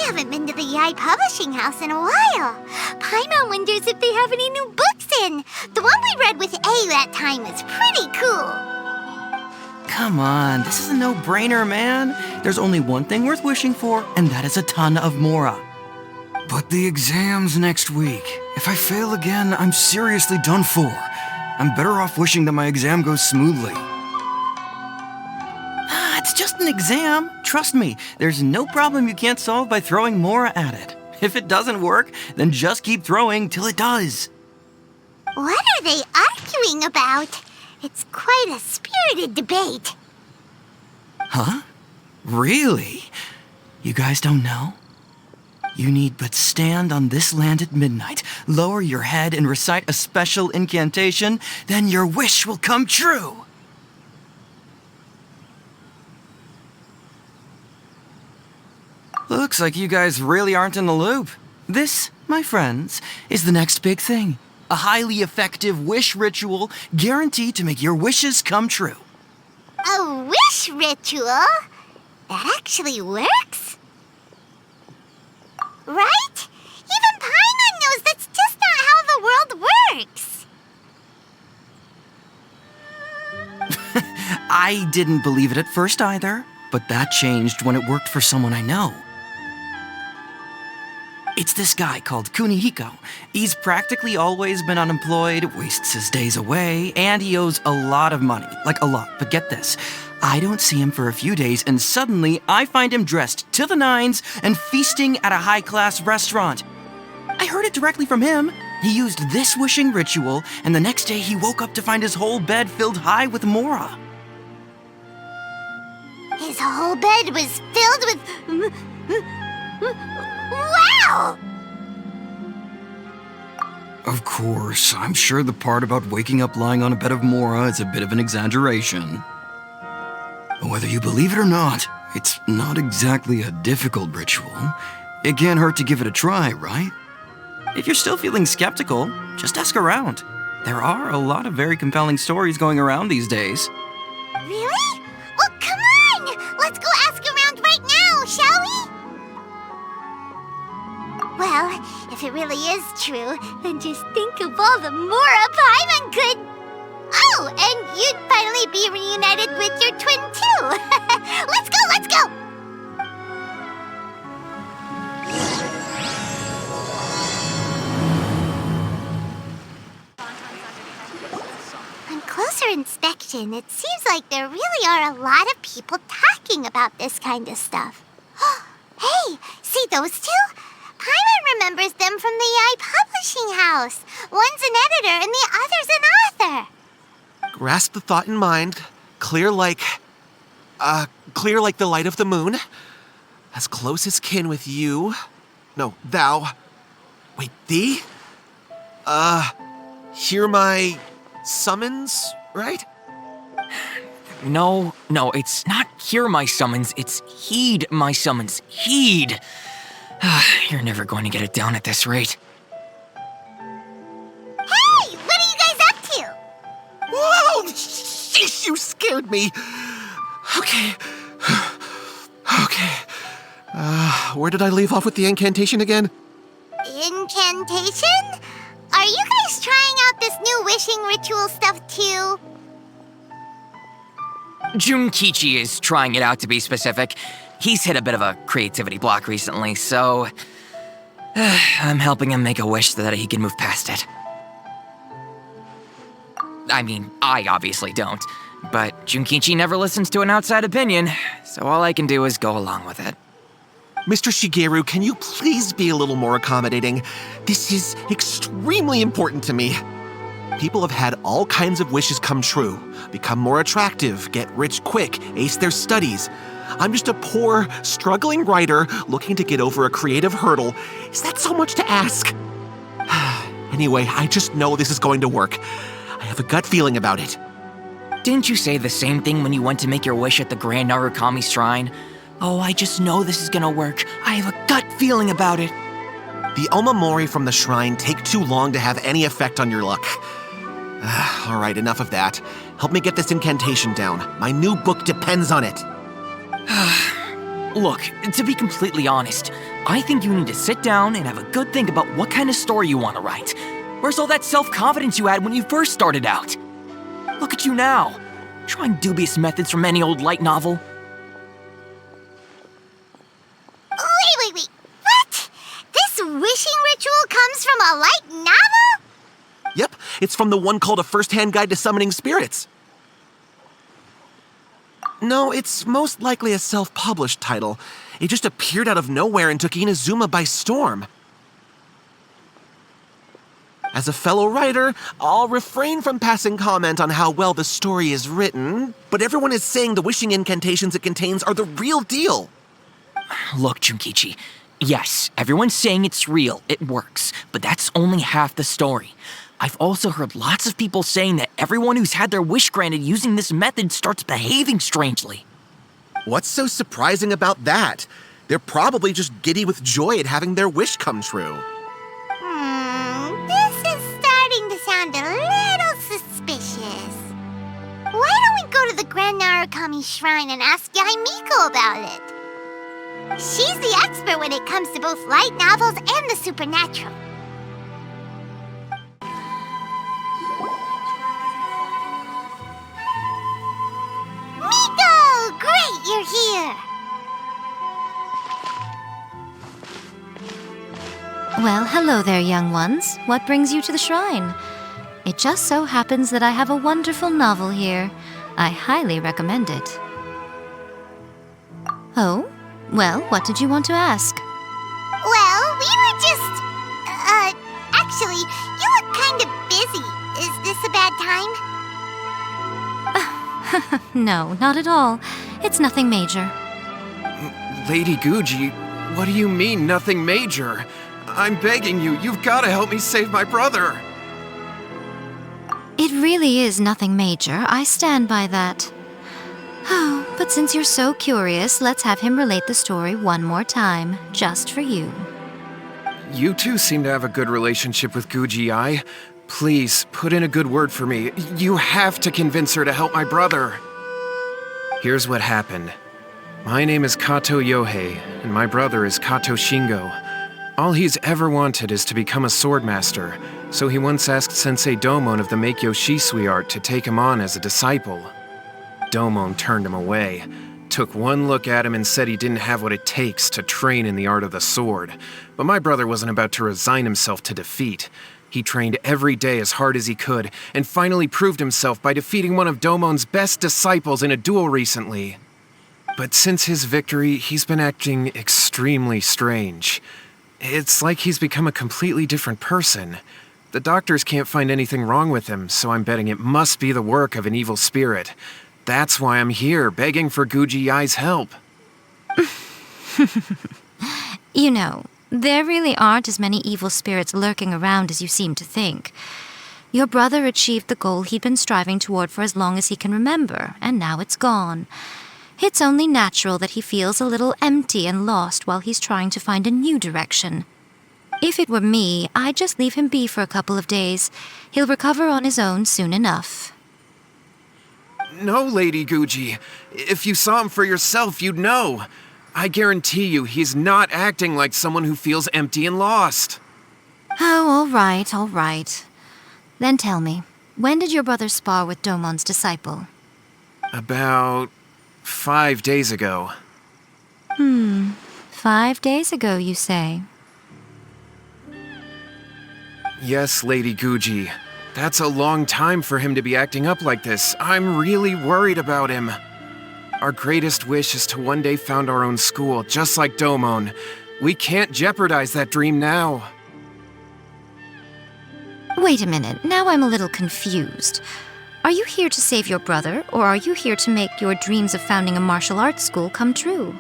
haven't been to the Yai Publishing House in a while. Paimon wonders if they have any new books in. The one we read with A that time was pretty cool. Come on, this is a no-brainer, man. There's only one thing worth wishing for, and that is a ton of Mora. But the exam's next week. If I fail again, I'm seriously done for. I'm better off wishing that my exam goes smoothly. It's just an exam. Trust me, there's no problem you can't solve by throwing Mora at it. If it doesn't work, then just keep throwing till it does. What are they arguing about? It's quite a spirited debate. Huh? Really? You guys don't know? You need but stand on this land at midnight, lower your head and recite a special incantation, then your wish will come true. Looks like you guys really aren't in the loop. This, my friends, is the next big thing. A highly effective wish ritual guaranteed to make your wishes come true. A wish ritual? That actually works? Right? Even Paimon knows that's just not how the world works. I didn't believe it at first either, but that changed when it worked for someone I know. It's this guy called Kunihiko. He's practically always been unemployed, wastes his days away, and he owes a lot of money. Like a lot, but get this. I don't see him for a few days, and suddenly I find him dressed to the nines and feasting at a high-class restaurant. I heard it directly from him. He used this wishing ritual, and the next day he woke up to find his whole bed filled high with Mora. His whole bed was filled with... Wow! Of course, I'm sure the part about waking up lying on a bed of Mora is a bit of an exaggeration. Whether you believe it or not, it's not exactly a difficult ritual. It can't hurt to give it a try, right? If you're still feeling skeptical, just ask around. There are a lot of very compelling stories going around these days. Really? Well, come on! Let's go ask around right now, shall we? Well, if it really is true, then just think of all the Mora Paimon could... Oh, and you'd finally be reunited with your twin, too! Let's go, let's go! On closer inspection, it seems like there really are a lot of people talking about this kind of stuff. Hey, see those two? Paimon remembers them from the Yai Publishing House. One's an editor and the other's an author. Grasp the thought in mind. Clear like the light of the moon. As close as kin with you. No, thou. Wait, thee? Hear my summons, right? No, it's not hear my summons, it's heed my summons. Heed! You're never going to get it down at this rate. Hey, what are you guys up to? Whoa! Sheesh, you scared me. Okay. Where did I leave off with the incantation again? Incantation? Are you guys trying out this new wishing ritual stuff too? Junkichi is trying it out, to be specific. He's hit a bit of a creativity block recently, so... I'm helping him make a wish so that he can move past it. I mean, I obviously don't, but Junkichi never listens to an outside opinion, so all I can do is go along with it. Mr. Shigeru, can you please be a little more accommodating? This is extremely important to me. People have had all kinds of wishes come true, become more attractive, get rich quick, ace their studies. I'm just a poor, struggling writer looking to get over a creative hurdle. Is that so much to ask? Anyway, I just know this is going to work. I have a gut feeling about it. Didn't you say the same thing when you went to make your wish at the Grand Narukami Shrine? Oh, I just know this is gonna work. I have a gut feeling about it. The omamori from the shrine take too long to have any effect on your luck. All right, enough of that. Help me get this incantation down. My new book depends on it. Look, to be completely honest, I think you need to sit down and have a good think about what kind of story you want to write. Where's all that self-confidence you had when you first started out? Look at you now, trying dubious methods from any old light novel. Wait. What? This wishing ritual comes from a light novel? Yep, it's from the one called A First-Hand Guide to Summoning Spirits. No, it's most likely a self-published title. It just appeared out of nowhere and took Inazuma by storm. As a fellow writer, I'll refrain from passing comment on how well the story is written, but everyone is saying the wishing incantations it contains are the real deal. Look, Junkichi, yes, everyone's saying it's real, it works, but that's only half the story. I've also heard lots of people saying that everyone who's had their wish granted using this method starts behaving strangely. What's so surprising about that? They're probably just giddy with joy at having their wish come true. This is starting to sound a little suspicious. Why don't we go to the Grand Narukami Shrine and ask Yaimiko about it? She's the expert when it comes to both light novels and the supernatural. Miko! Great, you're here! Well, hello there, young ones. What brings you to the shrine? It just so happens that I have a wonderful novel here. I highly recommend it. Oh? Well, what did you want to ask? Well, we were just... actually, you look kind of busy. Is this a bad time? No, not at all. It's nothing major. Lady Guji, what do you mean, nothing major? I'm begging you, you've got to help me save my brother. It really is nothing major. I stand by that. Oh, but since you're so curious, let's have him relate the story one more time, just for you. You two seem to have a good relationship with Guji-ai. Please, put in a good word for me. You have to convince her to help my brother. Here's what happened. My name is Kato Yohei, and my brother is Kato Shingo. All he's ever wanted is to become a swordmaster, so he once asked Sensei Domon of the Meikyo Shisui art to take him on as a disciple. Domon turned him away, took one look at him and said he didn't have what it takes to train in the art of the sword. But my brother wasn't about to resign himself to defeat. He trained every day as hard as he could, and finally proved himself by defeating one of Domon's best disciples in a duel recently. But since his victory, he's been acting extremely strange. It's like he's become a completely different person. The doctors can't find anything wrong with him, so I'm betting it must be the work of an evil spirit. That's why I'm here, begging for Guji-ai's help. You know, there really aren't as many evil spirits lurking around as you seem to think. Your brother achieved the goal he'd been striving toward for as long as he can remember, and now it's gone. It's only natural that he feels a little empty and lost while he's trying to find a new direction. If it were me, I'd just leave him be for a couple of days. He'll recover on his own soon enough. No, Lady Guji. If you saw him for yourself, you'd know. I guarantee you he's not acting like someone who feels empty and lost. Oh, all right. Then tell me, when did your brother spar with Domon's disciple? About 5 days ago. 5 days ago, you say? Yes, Lady Guji. That's a long time for him to be acting up like this. I'm really worried about him. Our greatest wish is to one day found our own school, just like Domon. We can't jeopardize that dream now. Wait a minute, now I'm a little confused. Are you here to save your brother, or are you here to make your dreams of founding a martial arts school come true?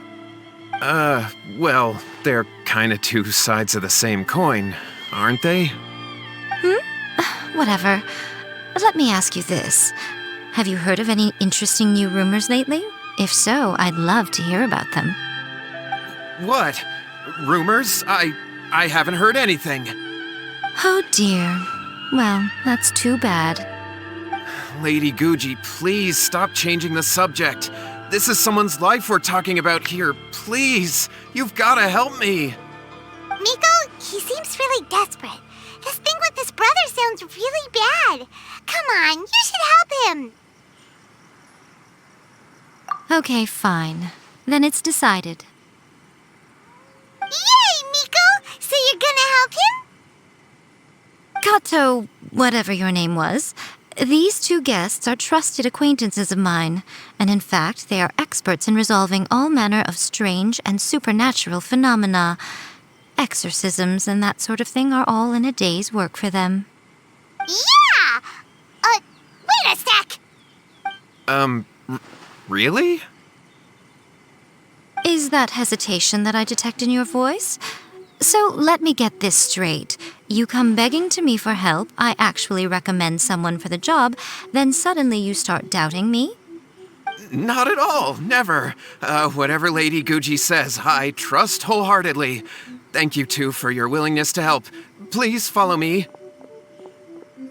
Well, they're kinda two sides of the same coin, aren't they? Whatever. Let me ask you this. Have you heard of any interesting new rumors lately? If so, I'd love to hear about them. What? Rumors? I haven't heard anything. Oh dear. Well, that's too bad. Lady Guji, please stop changing the subject. This is someone's life we're talking about here. Please, you've got to help me. Miko, he seems really desperate. This thing with his brother sounds really bad. Come on, you should help him. Okay, fine. Then it's decided. Yay, Miko! So you're gonna help him? Kato, whatever your name was, these two guests are trusted acquaintances of mine, and in fact, they are experts in resolving all manner of strange and supernatural phenomena. Exorcisms and that sort of thing are all in a day's work for them. Yeah! Wait a sec! Really? Is that hesitation that I detect in your voice? So let me get this straight. You come begging to me for help, I actually recommend someone for the job, then suddenly you start doubting me? Not at all. Never. Whatever Lady Guji says, I trust wholeheartedly. Thank you, too, for your willingness to help. Please follow me. No,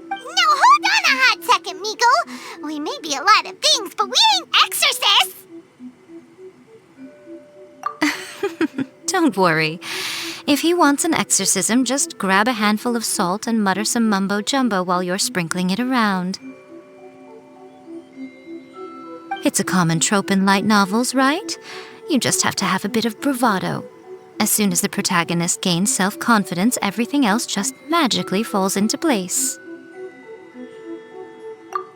hold on a hot second, Miko. We may be a lot of things, but we ain't exorcists! Don't worry. If he wants an exorcism, just grab a handful of salt and mutter some mumbo-jumbo while you're sprinkling it around. It's a common trope in light novels, right? You just have to have a bit of bravado. As soon as the protagonist gains self-confidence, everything else just magically falls into place.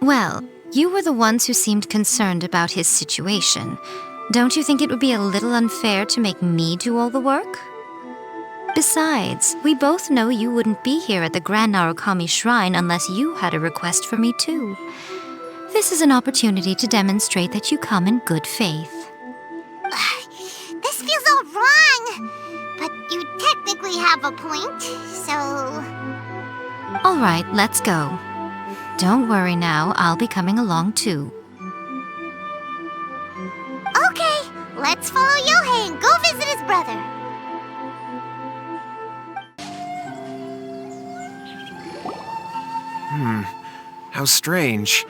Well, you were the ones who seemed concerned about his situation. Don't you think it would be a little unfair to make me do all the work? Besides, we both know you wouldn't be here at the Grand Narukami Shrine unless you had a request for me too. This is an opportunity to demonstrate that you come in good faith. This feels all wrong. But you technically have a point, so... All right, let's go. Don't worry now, I'll be coming along too. Okay, let's follow Yohei and go visit his brother. How strange.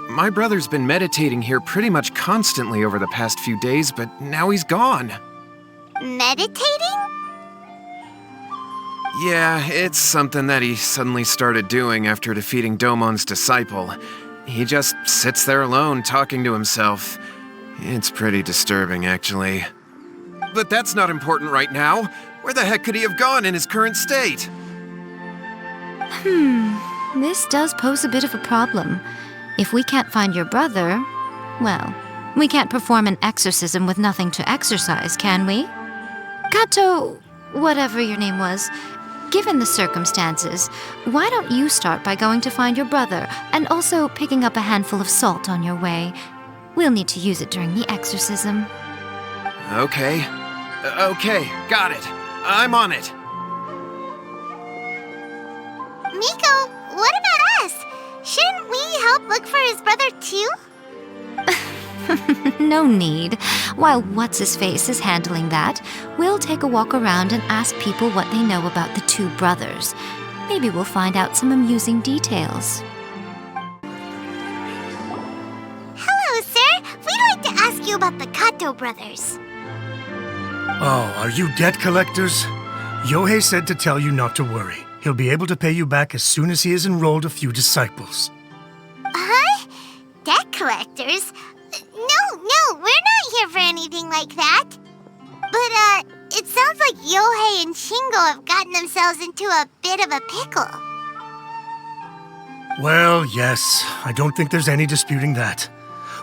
My brother's been meditating here pretty much constantly over the past few days, but now he's gone. Meditating? Yeah, it's something that he suddenly started doing after defeating Domon's disciple. He just sits there alone, talking to himself. It's pretty disturbing, actually. But that's not important right now. Where the heck could he have gone in his current state? This does pose a bit of a problem. If we can't find your brother, well, we can't perform an exorcism with nothing to exorcise, can we? Kato, whatever your name was, given the circumstances, why don't you start by going to find your brother and also picking up a handful of salt on your way? We'll need to use it during the exorcism. Okay. Okay, got it. I'm on it. Miko, what about us? Shouldn't we help look for his brother too? No need. While What's-His-Face is handling that, we'll take a walk around and ask people what they know about the two brothers. Maybe we'll find out some amusing details. Hello, sir. We'd like to ask you about the Kato brothers. Oh, are you debt collectors? Yohei said to tell you not to worry. He'll be able to pay you back as soon as he has enrolled a few disciples. Huh? Debt collectors? No, we're not here for anything like that. But, it sounds like Yohei and Shingo have gotten themselves into a bit of a pickle. Well, yes, I don't think there's any disputing that.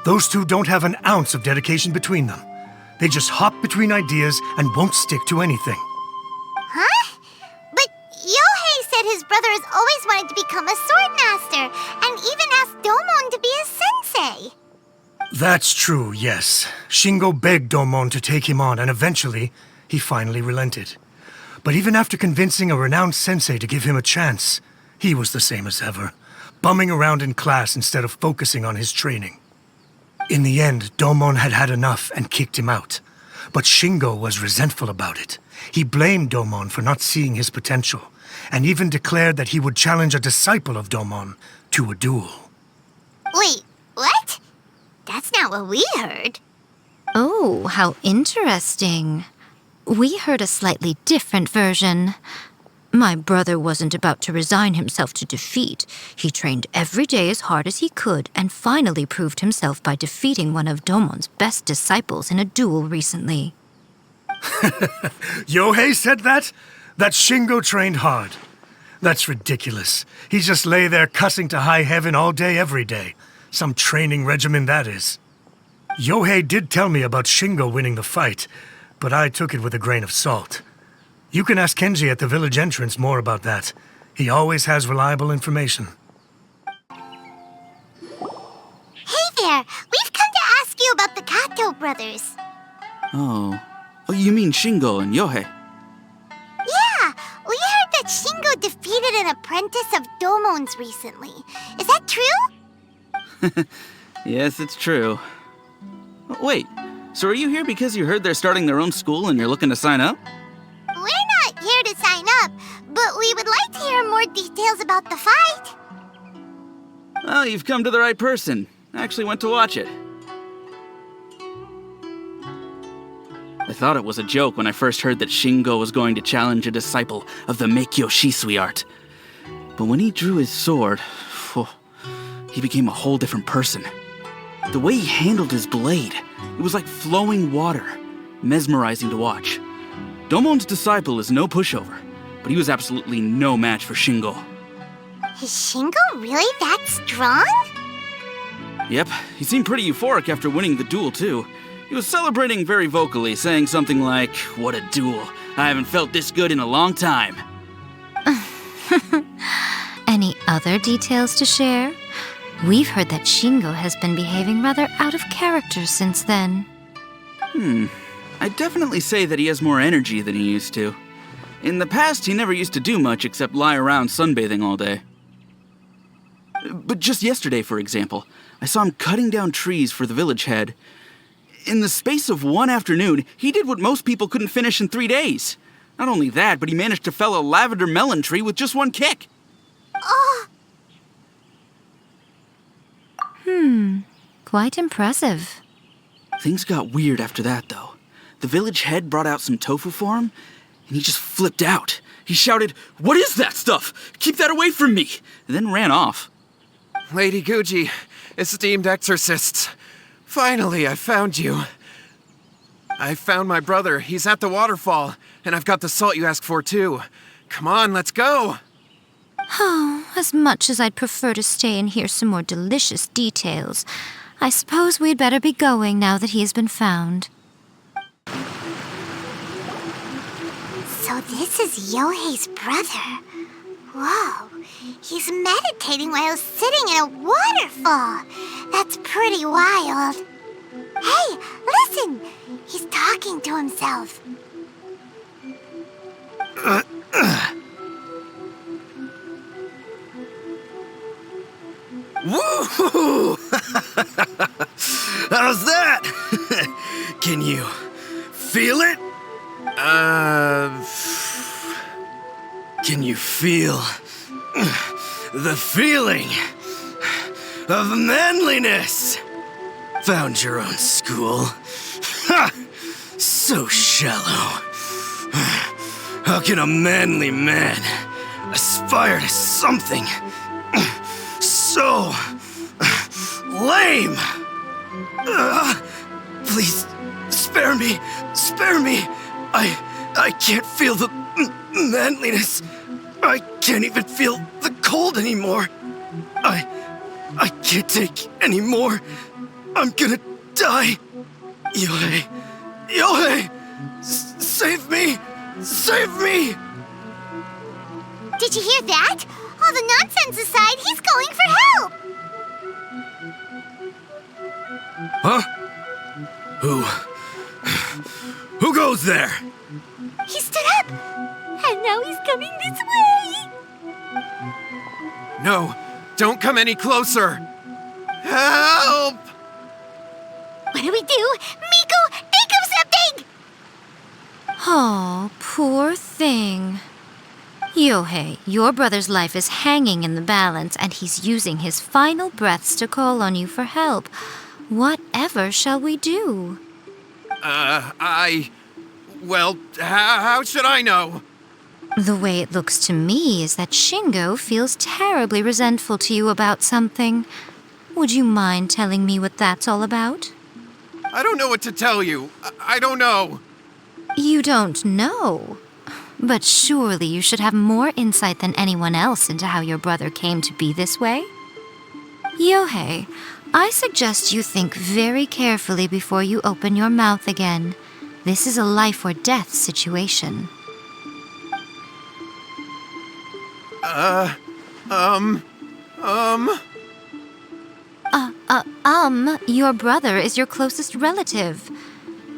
Those two don't have an ounce of dedication between them. They just hop between ideas and won't stick to anything. Huh? But Yohei said his brother has always wanted to become a sword master, and even asked Domon to be his sensei. That's true, yes. Shingo begged Domon to take him on, and eventually, he finally relented. But even after convincing a renowned sensei to give him a chance, he was the same as ever, bumming around in class instead of focusing on his training. In the end, Domon had had enough and kicked him out. But Shingo was resentful about it. He blamed Domon for not seeing his potential, and even declared that he would challenge a disciple of Domon to a duel. Wait, what? That's not what we heard. Oh, how interesting. We heard a slightly different version. My brother wasn't about to resign himself to defeat. He trained every day as hard as he could and finally proved himself by defeating one of Domon's best disciples in a duel recently. Yohei said that? That Shingo trained hard. That's ridiculous. He just lay there cussing to high heaven all day, every day. Some training regimen, that is. Yohei did tell me about Shingo winning the fight, but I took it with a grain of salt. You can ask Kenji at the village entrance more about that. He always has reliable information. Hey there! We've come to ask you about the Kato brothers. Oh, you mean Shingo and Yohei? Yeah, we heard that Shingo defeated an apprentice of Domon's recently. Is that true? Yes, it's true. Wait, so are you here because you heard they're starting their own school and you're looking to sign up? We're not here to sign up, but we would like to hear more details about the fight. Well, you've come to the right person. I actually went to watch it. I thought it was a joke when I first heard that Shingo was going to challenge a disciple of the Meikyo Shisui art. But when he drew his sword, he became a whole different person. The way he handled his blade, it was like flowing water, mesmerizing to watch. Domon's disciple is no pushover, but he was absolutely no match for Shingo. Is Shingo really that strong? Yep, he seemed pretty euphoric after winning the duel, too. He was celebrating very vocally, saying something like, "What a duel. I haven't felt this good in a long time." Any other details to share? We've heard that Shingo has been behaving rather out of character since then. I'd definitely say that he has more energy than he used to. In the past, he never used to do much except lie around sunbathing all day. But just yesterday, for example, I saw him cutting down trees for the village head. In the space of one afternoon, he did what most people couldn't finish in 3 days. Not only that, but he managed to fell a lavender melon tree with just one kick. Quite impressive. Things got weird after that, though. The village head brought out some tofu for him, and he just flipped out. He shouted, "What is that stuff? Keep that away from me!" and then ran off. Lady Guji, esteemed exorcists, finally I found you. I found my brother. He's at the waterfall, and I've got the salt you asked for too. Come on, let's go! Oh, as much as I'd prefer to stay and hear some more delicious details, I suppose we'd better be going now that he has been found. So this is Yohei's brother. Whoa, he's meditating while sitting in a waterfall. That's pretty wild. Hey, listen! He's talking to himself. Woo! How's that? Can you feel it? Can you feel the feeling of manliness? Found your own school? Ha! So shallow. How can a manly man aspire to something so lame? Please, spare me. Spare me. I can't feel the manliness. I can't even feel the cold anymore. I can't take any more. I'm gonna die. Yohei. Yohei! Save me! Save me! Did you hear that? All the nonsense aside, he's going for help! Huh? Who goes there? He stood up! And now he's coming this way! No, don't come any closer! Help! What do we do? Miko, think of something! Oh, poor thing. Yohei, your brother's life is hanging in the balance, and he's using his final breaths to call on you for help. Whatever shall we do? Well, how should I know? The way it looks to me is that Shingo feels terribly resentful to you about something. Would you mind telling me what that's all about? I don't know what to tell you. I don't know. You don't know? But surely you should have more insight than anyone else into how your brother came to be this way? Yohei, I suggest you think very carefully before you open your mouth again. This is a life or death situation. Your brother is your closest relative.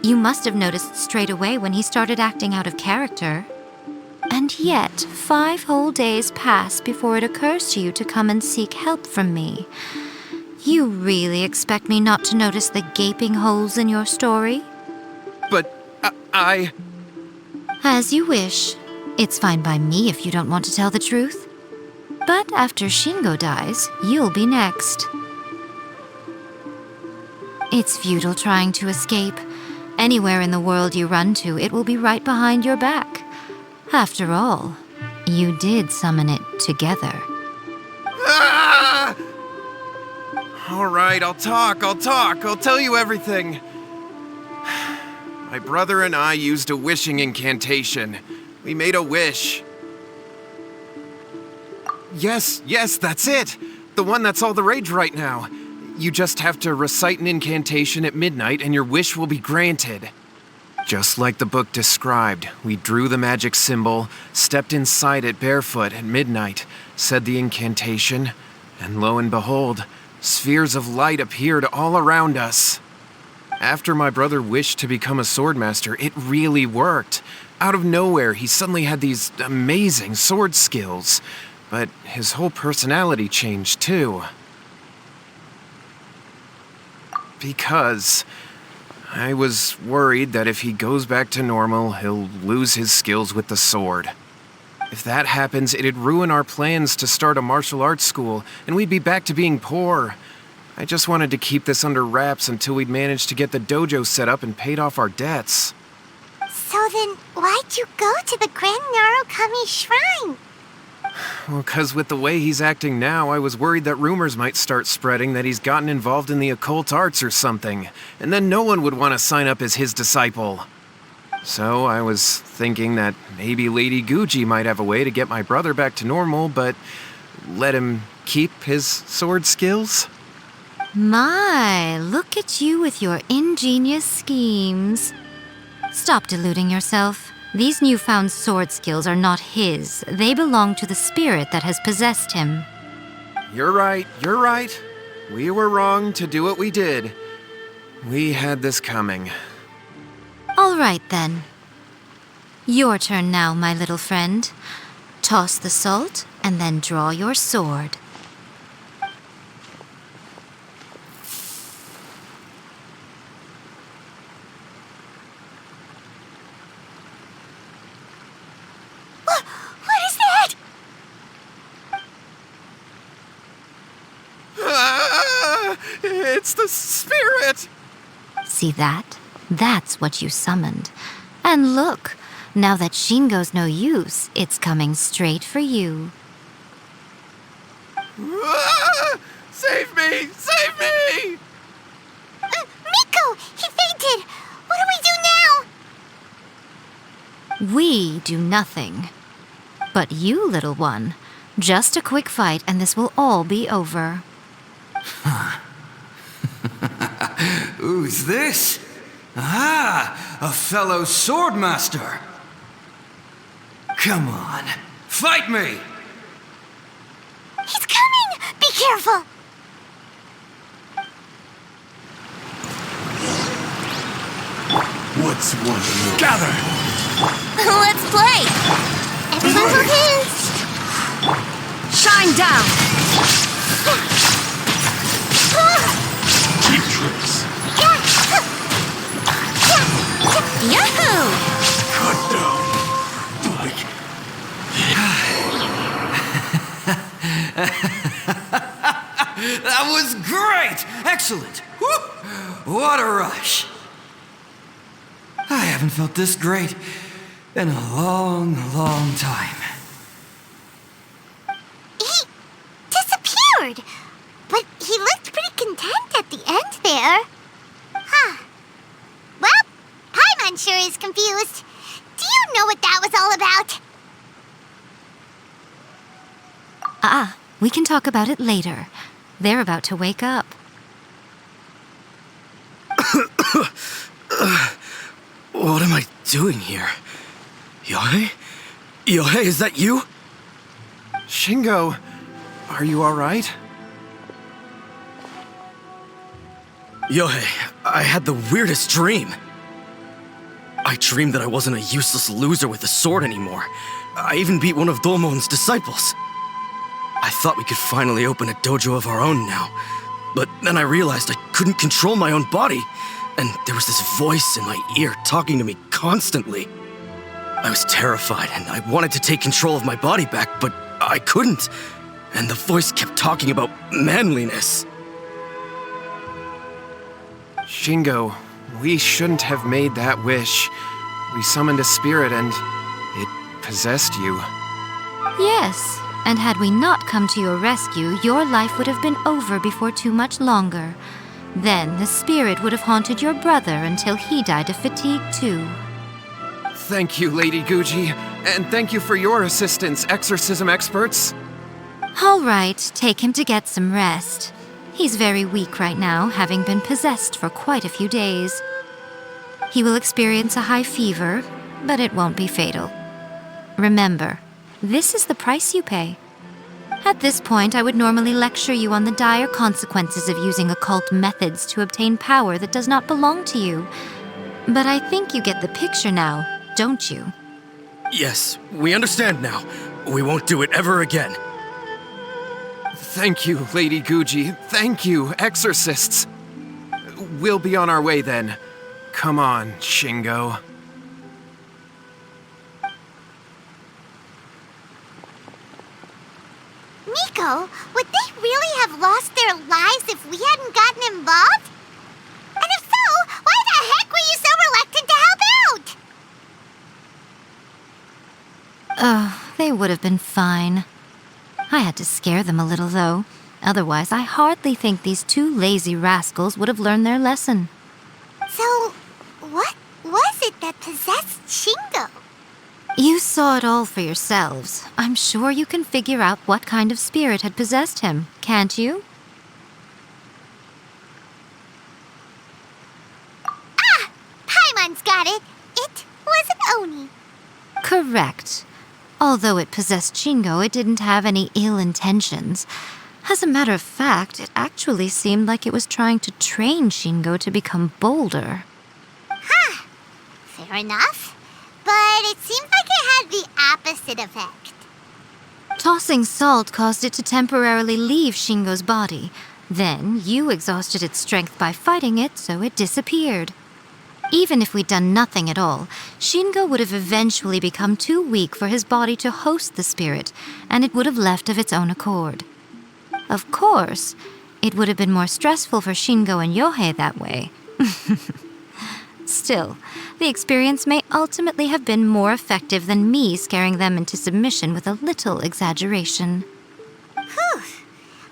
You must have noticed straight away when he started acting out of character. And yet, 5 whole days pass before it occurs to you to come and seek help from me. You really expect me not to notice the gaping holes in your story? But I... As you wish. It's fine by me if you don't want to tell the truth. But after Shingo dies, you'll be next. It's futile trying to escape. Anywhere in the world you run to, it will be right behind your back. After all, you did summon it together. Ah! All right, I'll talk. I'll tell you everything. My brother and I used a wishing incantation. We made a wish. Yes, that's it. The one that's all the rage right now. You just have to recite an incantation at midnight and your wish will be granted. Just like the book described, we drew the magic symbol, stepped inside it barefoot at midnight, said the incantation, and lo and behold, spheres of light appeared all around us. After my brother wished to become a swordmaster, it really worked. Out of nowhere, he suddenly had these amazing sword skills, but his whole personality changed too. Because I was worried that if he goes back to normal, he'll lose his skills with the sword. If that happens, it'd ruin our plans to start a martial arts school, and we'd be back to being poor. I just wanted to keep this under wraps until we'd managed to get the dojo set up and paid off our debts. So then, why'd you go to the Grand Narukami Shrine? Well, 'cause with the way he's acting now, I was worried that rumors might start spreading that he's gotten involved in the occult arts or something, and then no one would want to sign up as his disciple. So I was thinking that maybe Lady Guji might have a way to get my brother back to normal, but let him keep his sword skills? My, look at you with your ingenious schemes. Stop deluding yourself. These newfound sword skills are not his. They belong to the spirit that has possessed him. You're right. We were wrong to do what we did. We had this coming. All right, then. Your turn now, my little friend. Toss the salt, and then draw your sword. What is that? It's the spirit! See that? That's what you summoned. And look, now that Shingo's no use, it's coming straight for you. Save me! Save me! Miko! He fainted! What do we do now? We do nothing. But you, little one, just a quick fight and this will all be over. Who's this? Ah, a fellow swordmaster. Come on, fight me! He's coming! Be careful! What's one more? Gather! Let's play! Everyone focus! Shine down! Cheap tricks. Yahoo! Cut down. Like... That was great! Excellent! Woo! What a rush! I haven't felt this great in a long, long time. He disappeared, but he looked pretty content at the end there. Huh. Well, Paimon sure is confused. Do you know what that was all about? We can talk about it later. They're about to wake up. What am I doing here? Yohei? Yohei, is that you? Shingo, are you alright? Yohei, I had the weirdest dream. I dreamed that I wasn't a useless loser with a sword anymore. I even beat one of Domon's disciples. I thought we could finally open a dojo of our own now. But then I realized I couldn't control my own body. And there was this voice in my ear talking to me constantly. I was terrified and I wanted to take control of my body back, but I couldn't. And the voice kept talking about manliness. Shingo, we shouldn't have made that wish. We summoned a spirit and it possessed you. Yes, and had we not come to your rescue, your life would have been over before too much longer. Then the spirit would have haunted your brother until he died of fatigue too. Thank you, Lady Guji, and thank you for your assistance, exorcism experts. All right, take him to get some rest. He's very weak right now, having been possessed for quite a few days. He will experience a high fever, but it won't be fatal. Remember, this is the price you pay. At this point, I would normally lecture you on the dire consequences of using occult methods to obtain power that does not belong to you. But I think you get the picture now, don't you? Yes, we understand now. We won't do it ever again. Thank you, Lady Guji. Thank you, exorcists. We'll be on our way then. Come on, Shingo. Miko, would they really have lost their lives if we hadn't gotten involved? And if so, why the heck were you so reluctant to help out? They would have been fine. I had to scare them a little, though. Otherwise, I hardly think these two lazy rascals would have learned their lesson. So, what was it that possessed Shingo? You saw it all for yourselves. I'm sure you can figure out what kind of spirit had possessed him, can't you? Ah! Paimon's got it. It was an Oni. Correct. Although it possessed Shingo, it didn't have any ill intentions. As a matter of fact, it actually seemed like it was trying to train Shingo to become bolder. Huh. Fair enough. But it seemed like it had the opposite effect. Tossing salt caused it to temporarily leave Shingo's body. Then you exhausted its strength by fighting it, so it disappeared. Even if we'd done nothing at all, Shingo would have eventually become too weak for his body to host the spirit, and it would have left of its own accord. Of course, it would have been more stressful for Shingo and Yohei that way. Still, the experience may ultimately have been more effective than me scaring them into submission with a little exaggeration. Whew.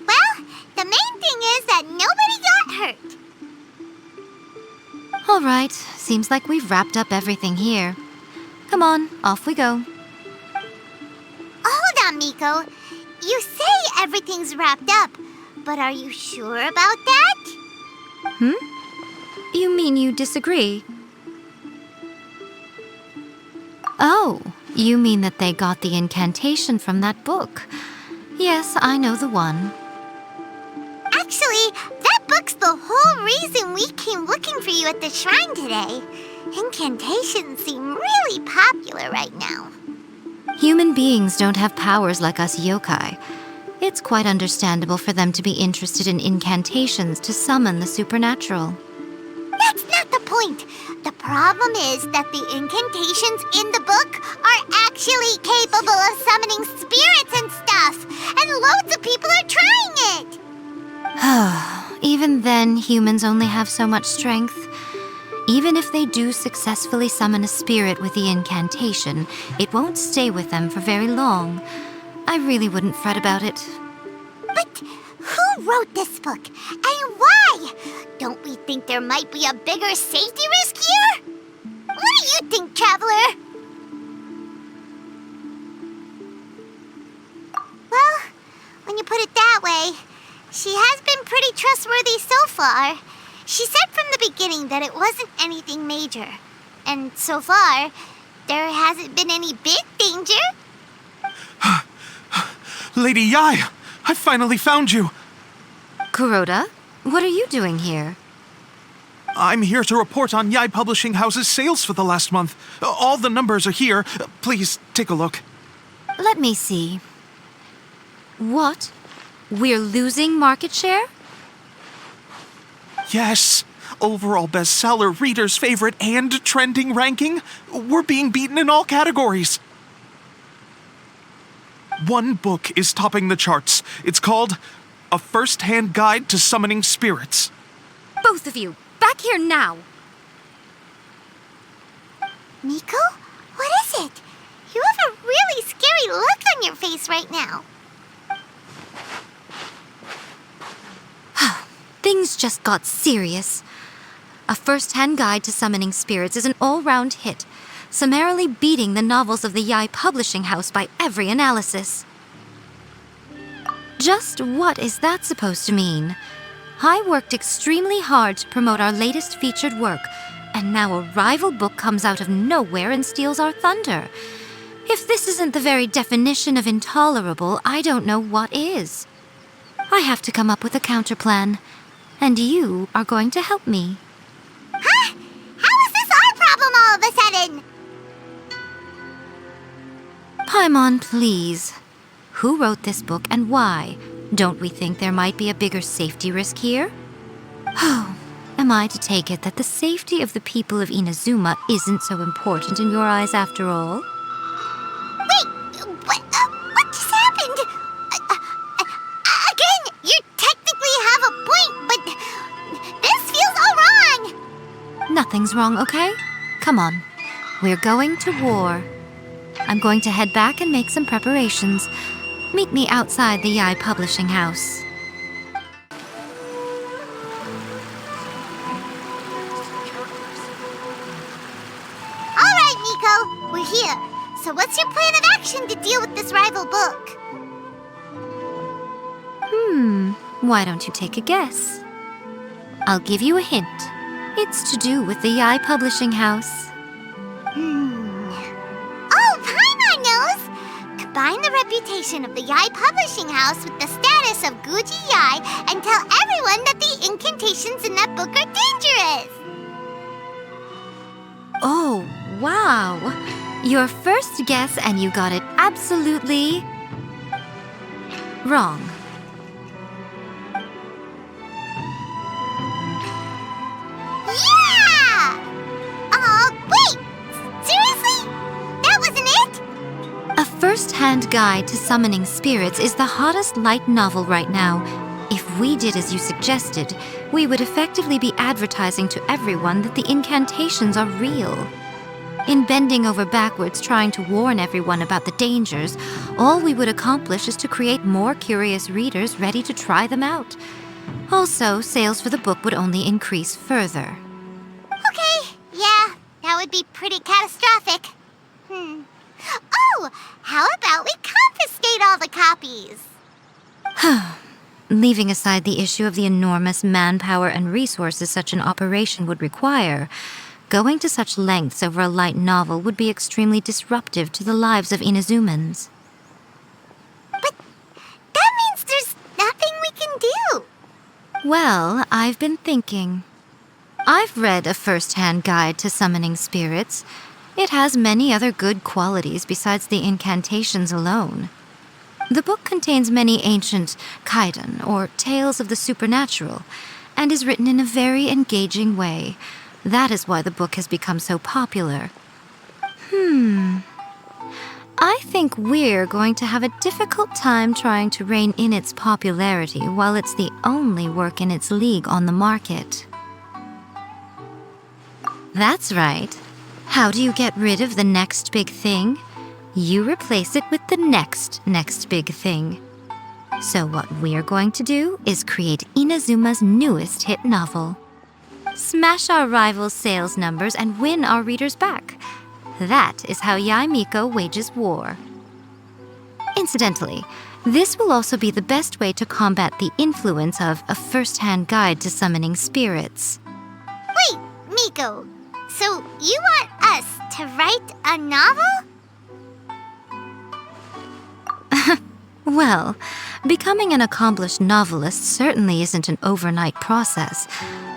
Well, the main thing is that nobody got hurt. All right, seems like we've wrapped up everything here. Come on, off we go. Hold on, Miko. You say everything's wrapped up, but are you sure about that? You mean you disagree? Oh, you mean that they got the incantation from that book. Yes, I know the one. Actually, that book's the whole reason we came looking for you at the shrine today. Incantations seem really popular right now. Human beings don't have powers like us yokai. It's quite understandable for them to be interested in incantations to summon the supernatural. That's not the point. The problem is that the incantations in the book are actually capable of summoning spirits and stuff, and loads of people are trying it. Even then, humans only have so much strength. Even if they do successfully summon a spirit with the incantation, it won't stay with them for very long. I really wouldn't fret about it. But who wrote this book? And why? Don't we think there might be a bigger safety risk here? What do you think, Traveler? Well, when you put it that way, she has been pretty trustworthy so far. She said from the beginning that it wasn't anything major. And so far, there hasn't been any big danger. Lady Yai, I finally found you. Kuroda, what are you doing here? I'm here to report on Yai Publishing House's sales for the last month. All the numbers are here. Please take a look. Let me see. What? We're losing market share? Yes. Overall bestseller, readers' favorite, and trending ranking. We're being beaten in all categories. One book is topping the charts. It's called A First-Hand Guide to Summoning Spirits. Both of you, back here now! Miko? What is it? You have a really scary look on your face right now. Things just got serious. A First-Hand Guide to Summoning Spirits is an all-round hit, summarily beating the novels of the Yai Publishing House by every analysis. Just what is that supposed to mean? I worked extremely hard to promote our latest featured work, and now a rival book comes out of nowhere and steals our thunder. If this isn't the very definition of intolerable, I don't know what is. I have to come up with a counterplan, and you are going to help me. Huh? How is this our problem all of a sudden? Paimon, please. Who wrote this book and why? Don't we think there might be a bigger safety risk here? Oh, am I to take it that the safety of the people of Inazuma isn't so important in your eyes after all? Wait, what just happened? Again, you technically have a point, but this feels all wrong. Nothing's wrong, okay? Come on. We're going to war. I'm going to head back and make some preparations. Meet me outside the Yai Publishing House. All right, Miko, we're here. So what's your plan of action to deal with this rival book? Why don't you take a guess? I'll give you a hint. It's to do with the Yai Publishing House. Oh, Paimon knows! Combine the reputation of the Yai Publishing House with the status of Guji Yai and tell everyone that the incantations in that book are dangerous! Oh, wow. Your first guess and you got it absolutely wrong. Yeah! Wait! Seriously? That wasn't it? A First-Hand Guide to Summoning Spirits is the hottest light novel right now. If we did as you suggested, we would effectively be advertising to everyone that the incantations are real. In bending over backwards trying to warn everyone about the dangers, all we would accomplish is to create more curious readers ready to try them out. Also, sales for the book would only increase further. Okay, yeah, that would be pretty catastrophic. Oh, how about we confiscate all the copies? Leaving aside the issue of the enormous manpower and resources such an operation would require, going to such lengths over a light novel would be extremely disruptive to the lives of Inazumans. But that means there's nothing we can do. Well, I've been thinking. I've read A First-Hand Guide to Summoning Spirits. It has many other good qualities besides the incantations alone. The book contains many ancient kaidan, or tales of the supernatural, and is written in a very engaging way. That is why the book has become so popular. I think we're going to have a difficult time trying to rein in its popularity while it's the only work in its league on the market. That's right. How do you get rid of the next big thing? You replace it with the next big thing. So what we're going to do is create Inazuma's newest hit novel. Smash our rivals' sales numbers and win our readers back. That is how Yaimiko wages war. Incidentally, this will also be the best way to combat the influence of a first-hand guide to summoning spirits. Wait, Miko. So you want us to write a novel? Well, becoming an accomplished novelist certainly isn't an overnight process.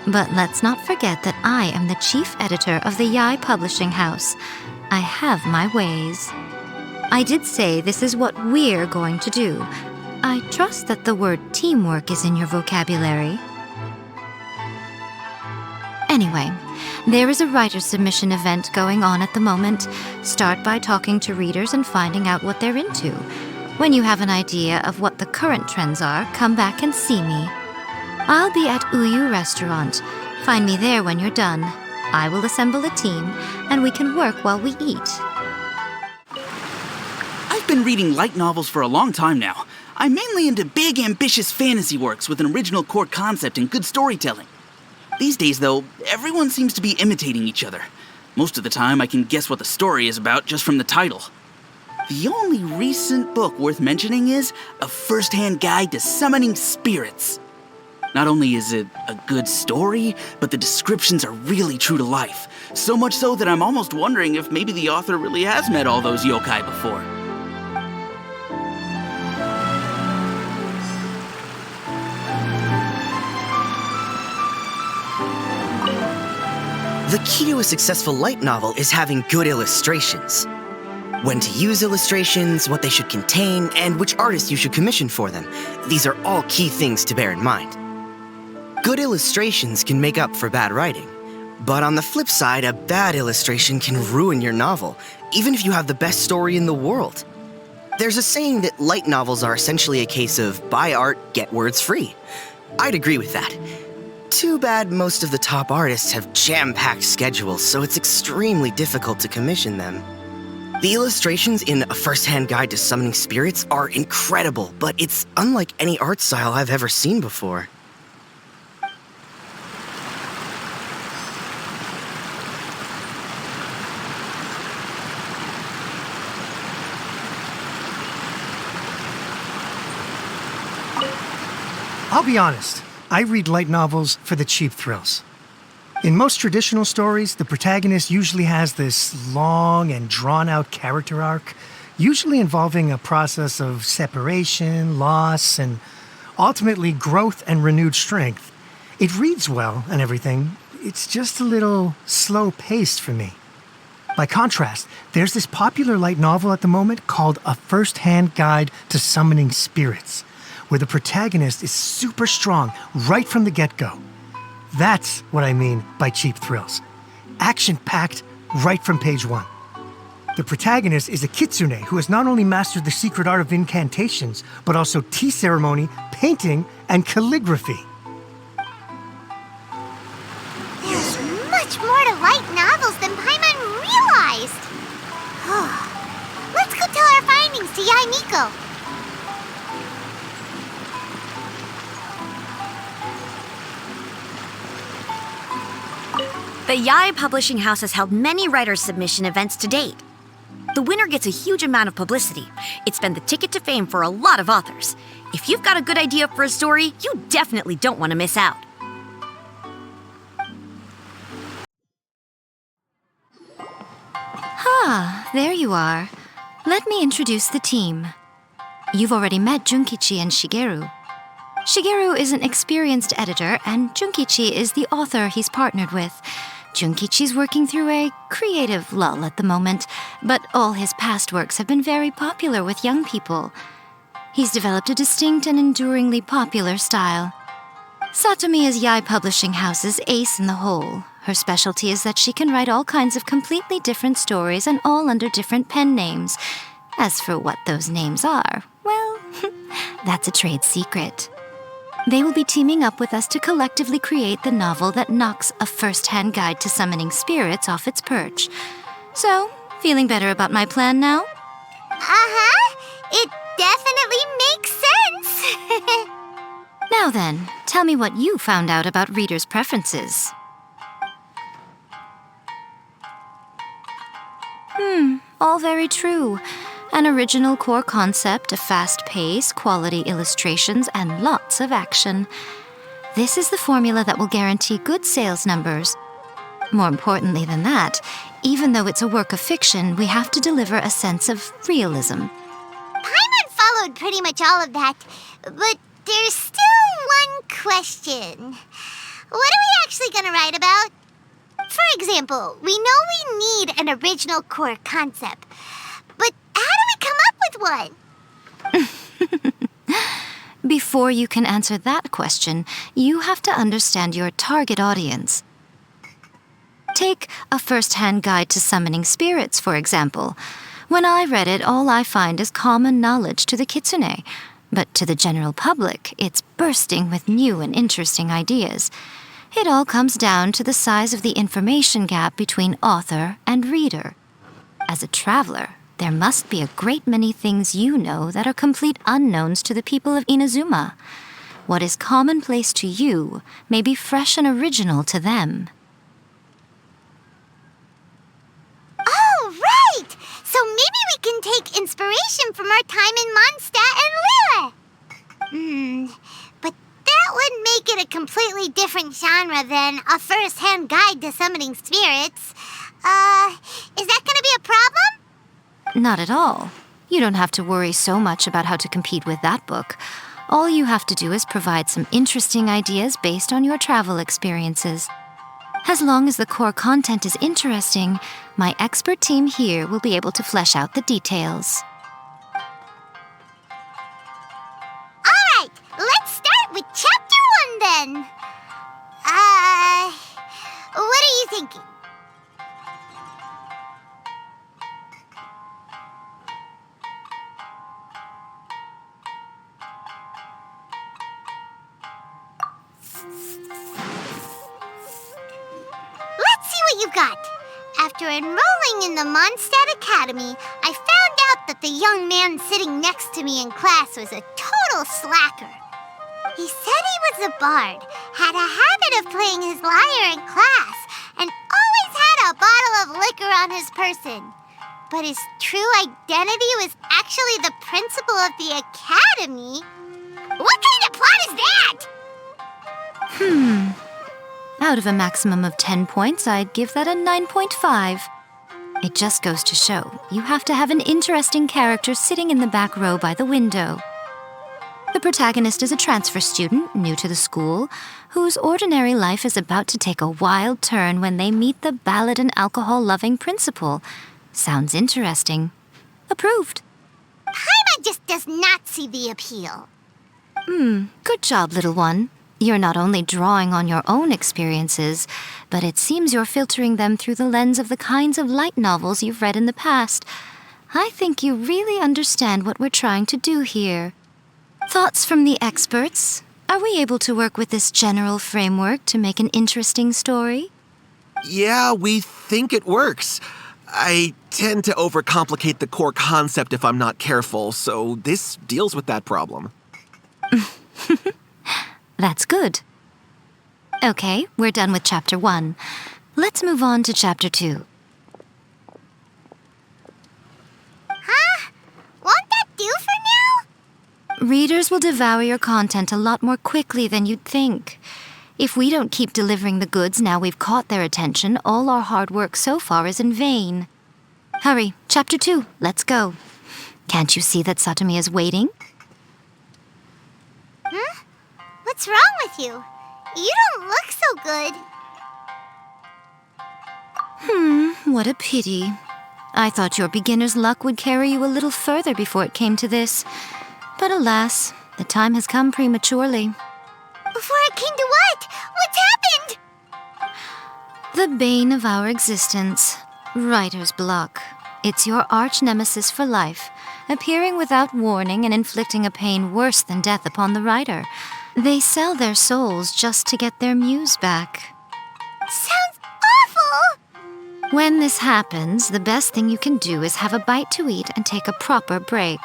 But let's not forget that I am the chief editor of the Yae Publishing House. I have my ways. I did say this is what we're going to do. I trust that the word teamwork is in your vocabulary. Anyway, there is a writer's submission event going on at the moment. Start by talking to readers and finding out what they're into. When you have an idea of what the current trends are, come back and see me. I'll be at Uyu Restaurant. Find me there when you're done. I will assemble a team, and we can work while we eat. I've been reading light novels for a long time now. I'm mainly into big, ambitious fantasy works with an original core concept and good storytelling. These days, though, everyone seems to be imitating each other. Most of the time, I can guess what the story is about just from the title. The only recent book worth mentioning is A First-Hand Guide to Summoning Spirits. Not only is it a good story, but the descriptions are really true to life. So much so that I'm almost wondering if maybe the author really has met all those yokai before. The key to a successful light novel is having good illustrations. When to use illustrations, what they should contain, and which artist you should commission for them. These are all key things to bear in mind. Good illustrations can make up for bad writing. But on the flip side, a bad illustration can ruin your novel, even if you have the best story in the world. There's a saying that light novels are essentially a case of buy art, get words free. I'd agree with that. Too bad most of the top artists have jam-packed schedules, so it's extremely difficult to commission them. The illustrations in A First-Hand Guide to Summoning Spirits are incredible, but it's unlike any art style I've ever seen before. I'll be honest, I read light novels for the cheap thrills. In most traditional stories, the protagonist usually has this long and drawn-out character arc, usually involving a process of separation, loss, and ultimately growth and renewed strength. It reads well and everything, it's just a little slow-paced for me. By contrast, there's this popular light novel at the moment called A First-Hand Guide to Summoning Spirits, where the protagonist is super strong right from the get-go. That's what I mean by cheap thrills. Action-packed right from page one. The protagonist is a kitsune who has not only mastered the secret art of incantations, but also tea ceremony, painting, and calligraphy. There's much more to light novels than Paimon realized. Let's go tell our findings to Yaimiko. The Yae Publishing House has held many writer submission events to date. The winner gets a huge amount of publicity. It's been the ticket to fame for a lot of authors. If you've got a good idea for a story, you definitely don't want to miss out. There you are. Let me introduce the team. You've already met Junkichi and Shigeru. Shigeru is an experienced editor, and Junkichi is the author he's partnered with. Junkichi's working through a creative lull at the moment, but all his past works have been very popular with young people. He's developed a distinct and enduringly popular style. Satomi is Yae Publishing House's ace in the hole. Her specialty is that she can write all kinds of completely different stories and all under different pen names. As for what those names are, well, that's a trade secret. They will be teaming up with us to collectively create the novel that knocks a first-hand guide to summoning spirits off its perch. So, feeling better about my plan now? Uh-huh. It definitely makes sense. Now then, tell me what you found out about readers' preferences. All very true. An original core concept, a fast pace, quality illustrations, and lots of action. This is the formula that will guarantee good sales numbers. More importantly than that, even though it's a work of fiction, we have to deliver a sense of realism. Paimon followed pretty much all of that, but there's still one question. What are we actually going to write about? For example, we know we need an original core concept, but how do we come up with one? Before you can answer that question, you have to understand your target audience. Take A First-Hand Guide to Summoning Spirits, for example. When I read it, all I find is common knowledge to the kitsune. But to the general public, it's bursting with new and interesting ideas. It all comes down to the size of the information gap between author and reader. As a traveler, there must be a great many things you know that are complete unknowns to the people of Inazuma. What is commonplace to you may be fresh and original to them. Oh, right! So maybe we can take inspiration from our time in Mondstadt and Lille. But that would make it a completely different genre than A First-Hand Guide to Summoning Spirits. Is that gonna be a problem? Not at all. You don't have to worry so much about how to compete with that book. All you have to do is provide some interesting ideas based on your travel experiences. As long as the core content is interesting, my expert team here will be able to flesh out the details. All right, let's start with Chapter 1 then. What are you thinking? Let's see what you got. After enrolling in the Mondstadt Academy, I found out that the young man sitting next to me in class was a total slacker. He said he was a bard, had a habit of playing his lyre in class, and always had a bottle of liquor on his person. But his true identity was actually the principal of the academy. What kind of plot is that? Out of a maximum of 10 points, I'd give that a 9.5. It just goes to show, you have to have an interesting character sitting in the back row by the window. The protagonist is a transfer student, new to the school, whose ordinary life is about to take a wild turn when they meet the ballad and alcohol-loving principal. Sounds interesting. Approved. Paimon just does not see the appeal. Good job, little one. You're not only drawing on your own experiences, but it seems you're filtering them through the lens of the kinds of light novels you've read in the past. I think you really understand what we're trying to do here. Thoughts from the experts? Are we able to work with this general framework to make an interesting story? Yeah, we think it works. I tend to overcomplicate the core concept if I'm not careful, so this deals with that problem. That's good. Okay, we're done with Chapter 1. Let's move on to Chapter 2. Huh? Won't that do for now? Readers will devour your content a lot more quickly than you'd think. If we don't keep delivering the goods now we've caught their attention, all our hard work so far is in vain. Hurry, Chapter 2, let's go. Can't you see that Satomi is waiting? What's wrong with you? You don't look so good. What a pity. I thought your beginner's luck would carry you a little further before it came to this. But alas, the time has come prematurely. Before it came to what? What's happened? The bane of our existence, writer's block. It's your arch nemesis for life. appearing without warning and inflicting a pain worse than death upon the writer. They sell their souls just to get their muse back. Sounds awful! When this happens, the best thing you can do is have a bite to eat and take a proper break.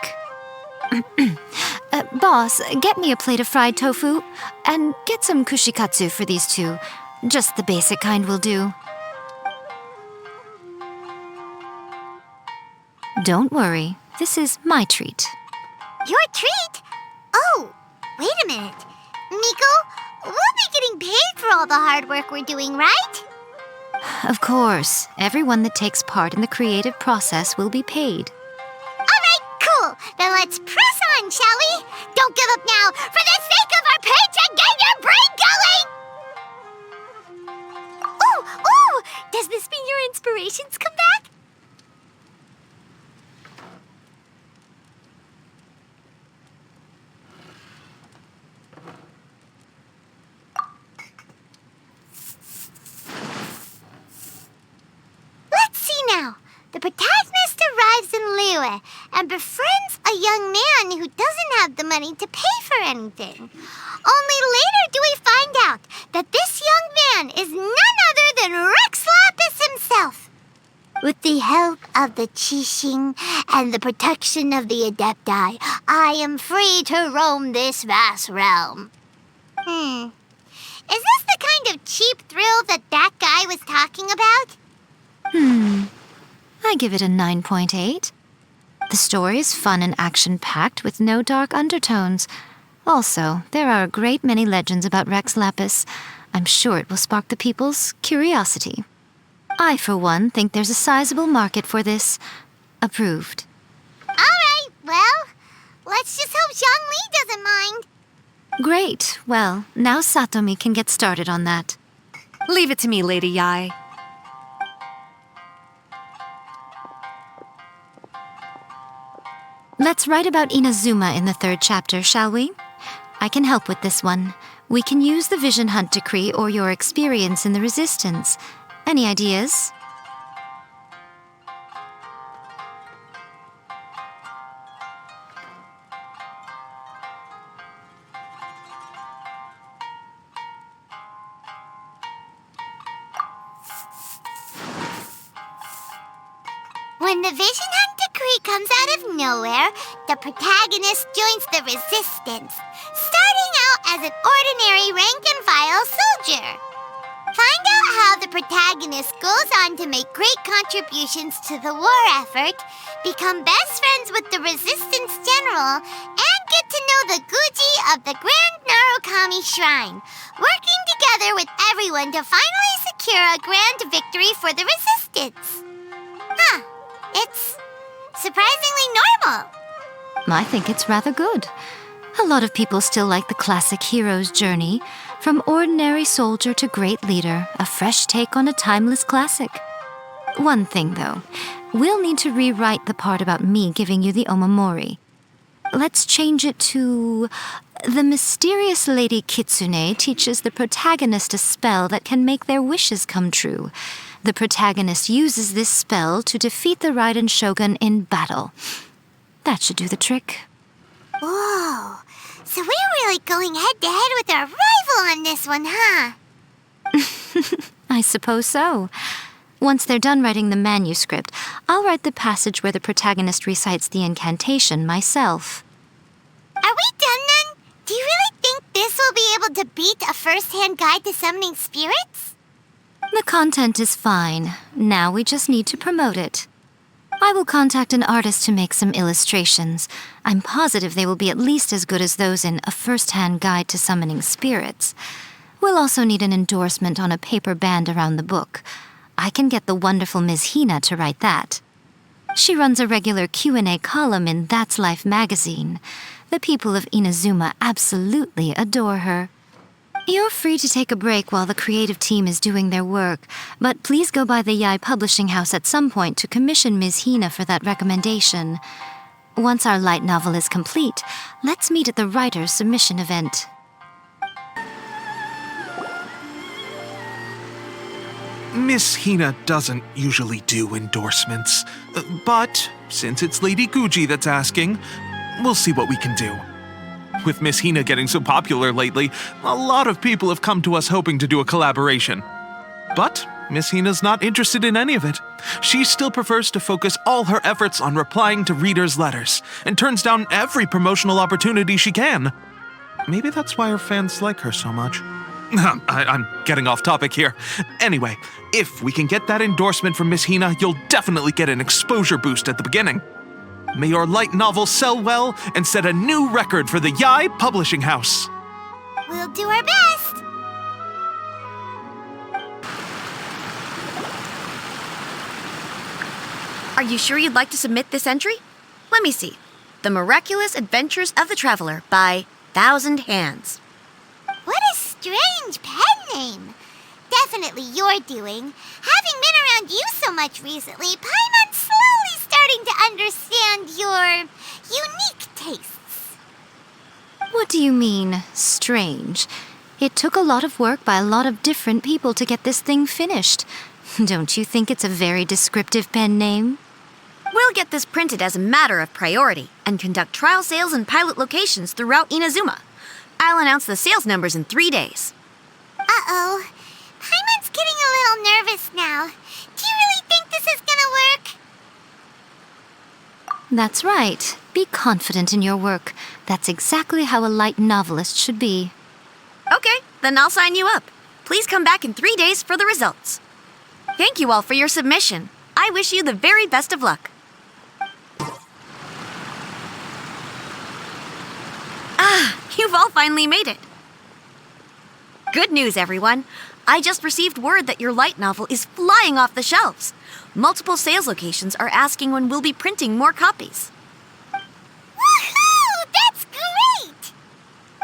Boss, get me a plate of fried tofu, and get some kushikatsu for these two. Just the basic kind will do. Don't worry, this is my treat. Your treat? Oh, wait a minute. Miko, we'll be getting paid for all the hard work we're doing, right? Of course, everyone that takes part in the creative process will be paid. Cool. Then let's press on, shall we? Don't give up now. For the sake of our paycheck, get your brain going! Ooh! Does this mean your inspirations come back? Let's see now. The protagonist arrives in Liyue and befriends a young man who doesn't have the money to pay for anything. Only later do we find out that this young man is none other than Rex Lapis himself. With the help of the Qixing and the protection of the Adepti, I am free to roam this vast realm. Is this the kind of cheap thrill that guy was talking about? I give it a 9.8. The story is fun and action-packed with no dark undertones. Also, there are a great many legends about Rex Lapis. I'm sure it will spark the people's curiosity. I, for one, think there's a sizable market for this. Approved. All right, well, let's just hope Zhongli doesn't mind. Great. Well, now Satomi can get started on that. Leave it to me, Lady Yai. Let's write about Inazuma in the 3rd chapter, shall we? I can help with this one. We can use the Vision Hunt decree or your experience in the Resistance. Any ideas? When the Vision Hunt decree comes out of nowhere, the protagonist joins the Resistance, starting out as an ordinary rank-and-file soldier. Find out how the protagonist goes on to make great contributions to the war effort, become best friends with the Resistance General, and get to know the Guji of the Grand Narukami Shrine, working together with everyone to finally secure a grand victory for the Resistance. It's surprisingly normal. I think it's rather good. A lot of people still like the classic hero's journey, from ordinary soldier to great leader, a fresh take on a timeless classic. One thing, though, we'll need to rewrite the part about me giving you the omamori. Let's change it to... The mysterious Lady Kitsune teaches the protagonist a spell that can make their wishes come true. The protagonist uses this spell to defeat the Raiden Shogun in battle. That should do the trick. Whoa, so we're really going head-to-head with our rival on this one, huh? I suppose so. Once they're done writing the manuscript, I'll write the passage where the protagonist recites the incantation myself. Are we done then? Do you really think this will be able to beat a first-hand guide to summoning spirits? The content is fine. Now we just need to promote it. I will contact an artist to make some illustrations. I'm positive they will be at least as good as those in A First-Hand Guide to Summoning Spirits. We'll also need an endorsement on a paper band around the book. I can get the wonderful Ms. Hina to write that. She runs a regular Q&A column in That's Life magazine. The people of Inazuma absolutely adore her. You're free to take a break while the creative team is doing their work, but please go by the Yai Publishing House at some point to commission Ms. Hina for that recommendation. Once our light novel is complete, let's meet at the writer's submission event. Miss Hina doesn't usually do endorsements, but since it's Lady Guji that's asking, we'll see what we can do. With Miss Hina getting so popular lately, a lot of people have come to us hoping to do a collaboration. But Miss Hina's not interested in any of it. She still prefers to focus all her efforts on replying to readers' letters, and turns down every promotional opportunity she can. Maybe that's why her fans like her so much. I'm getting off topic here. Anyway, if we can get that endorsement from Miss Hina, you'll definitely get an exposure boost at the beginning. May your light novel sell well and set a new record for the Yai Publishing House. We'll do our best. Are you sure you'd like to submit this entry? Let me see. The Miraculous Adventures of the Traveler by Thousand Hands. What a strange pen name. Definitely your doing. Having been around you so much recently, Paimon's slowly starting to understand your unique tastes. What do you mean, strange? It took a lot of work by a lot of different people to get this thing finished. Don't you think it's a very descriptive pen name? We'll get this printed as a matter of priority and conduct trial sales in pilot locations throughout Inazuma. I'll announce the sales numbers in 3 days. Uh-oh. Paimon's getting a little nervous now. Do you really think this is gonna work? That's right. Be confident in your work. That's exactly how a light novelist should be. Okay, then I'll sign you up. Please come back in 3 days for the results. Thank you all for your submission. I wish you the very best of luck. You've all finally made it. Good news, everyone. I just received word that your light novel is flying off the shelves. Multiple sales locations are asking when we'll be printing more copies. Woohoo! That's great!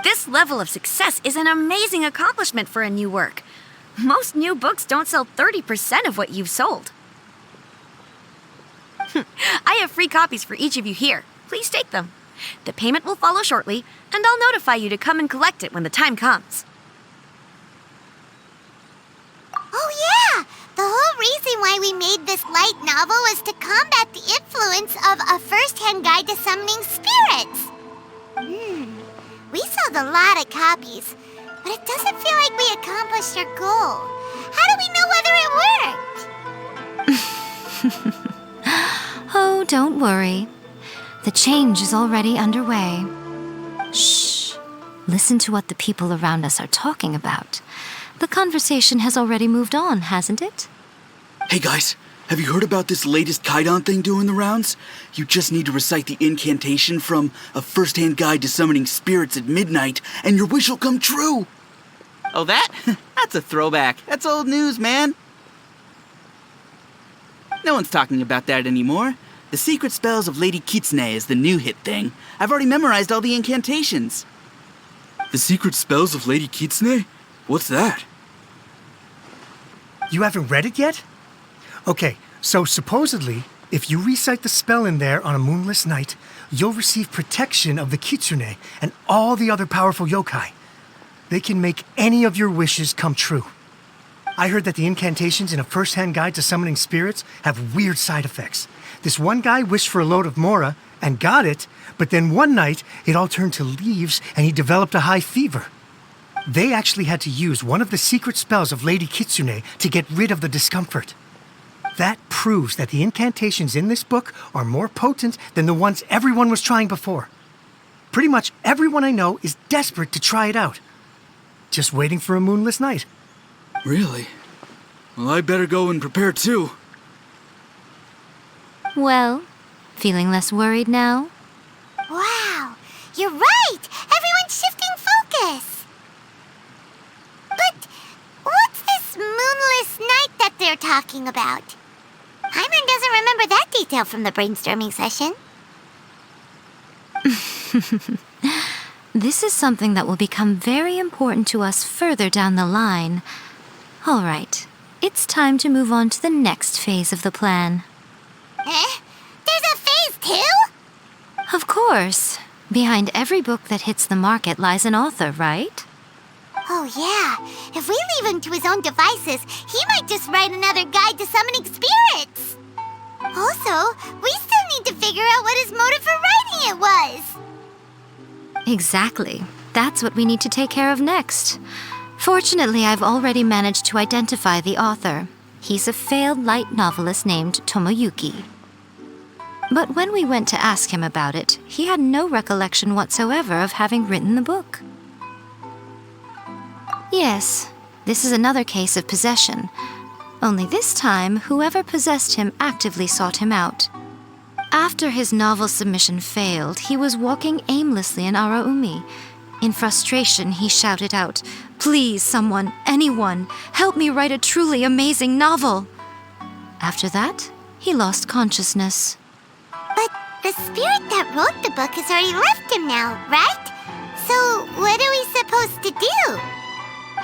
This level of success is an amazing accomplishment for a new work. Most new books don't sell 30% of what you've sold. I have free copies for each of you here. Please take them. The payment will follow shortly, and I'll notify you to come and collect it when the time comes. Oh yeah! The whole reason why we made this light novel was to combat the influence of a first-hand guide to summoning spirits. We sold a lot of copies, but it doesn't feel like we accomplished our goal. How do we know whether it worked? Oh, don't worry. The change is already underway. Shh. Listen to what the people around us are talking about. The conversation has already moved on, hasn't it? Hey guys, have you heard about this latest Kaidan thing doing the rounds? You just need to recite the incantation from A First-Hand Guide to Summoning Spirits at Midnight, and your wish will come true! Oh, that? That's a throwback. That's old news, man. No one's talking about that anymore. The Secret Spells of Lady Kitsune is the new hit thing. I've already memorized all the incantations. The Secret Spells of Lady Kitsune? What's that? You haven't read it yet? Okay, so supposedly, if you recite the spell in there on a moonless night, you'll receive protection of the Kitsune and all the other powerful yokai. They can make any of your wishes come true. I heard that the incantations in A First-Hand Guide to Summoning Spirits have weird side effects. This one guy wished for a load of mora and got it, but then one night it all turned to leaves and he developed a high fever. They actually had to use one of the secret spells of Lady Kitsune to get rid of the discomfort. That proves that the incantations in this book are more potent than the ones everyone was trying before. Pretty much everyone I know is desperate to try it out. Just waiting for a moonless night. Really? Well, I better go and prepare too. Well, feeling less worried now? Wow, you're right! Everyone's shifting focus! But what's this moonless night that they're talking about? Paimon doesn't remember that detail from the brainstorming session. This is something that will become very important to us further down the line. All right, it's time to move on to the next phase of the plan. Eh? There's a phase 2? Of course. Behind every book that hits the market lies an author, right? Oh Oh, yeah. If we leave him to his own devices, he might just write another guide to summoning spirits. Also, we still need to figure out what his motive for writing it was. Exactly. That's what we need to take care of next. Fortunately, I've already managed to identify the author. He's a failed light novelist named Tomoyuki. But when we went to ask him about it, he had no recollection whatsoever of having written the book. Yes, this is another case of possession. Only this time, whoever possessed him actively sought him out. After his novel submission failed, he was walking aimlessly in Araumi. In frustration, he shouted out, "Please, someone, anyone, help me write a truly amazing novel." After that, he lost consciousness. But the spirit that wrote the book has already left him now, right? So what are we supposed to do?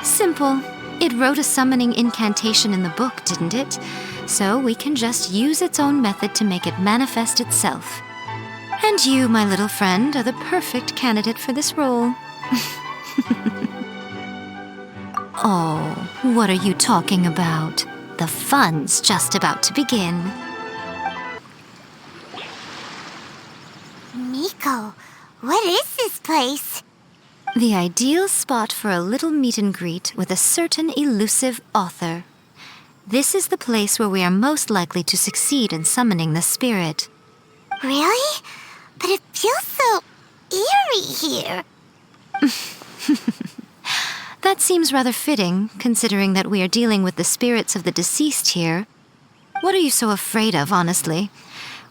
Simple. It wrote a summoning incantation in the book, didn't it? So we can just use its own method to make it manifest itself. And you, my little friend, are the perfect candidate for this role. Oh, what are you talking about? The fun's just about to begin. Miko, what is this place? The ideal spot for a little meet and greet with a certain elusive author. This is the place where we are most likely to succeed in summoning the spirit. Really? But it feels so eerie here. That seems rather fitting, considering that we are dealing with the spirits of the deceased here. What are you so afraid of, honestly?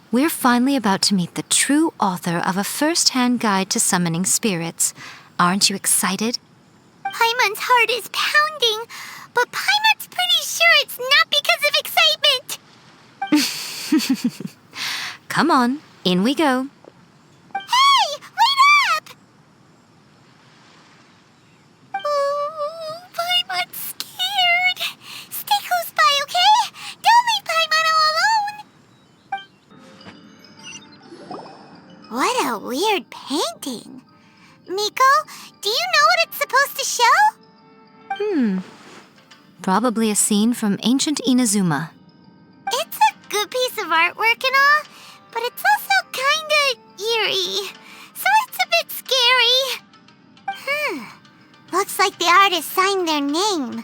We're finally about to meet the true author of a first-hand guide to summoning spirits. Aren't you excited? Paimon's heart is pounding, but Paimon's pretty sure it's not because of excitement. Come on, in we go. Hey, wait up! Oh, Paimon's scared. Stay close by, okay? Don't leave Paimon all alone. What a weird painting. Miko, do you know what it's supposed to show? Probably a scene from ancient Inazuma. It's a good piece of artwork and all, but it's also kinda eerie, so it's a bit scary. Looks like the artist signed their name.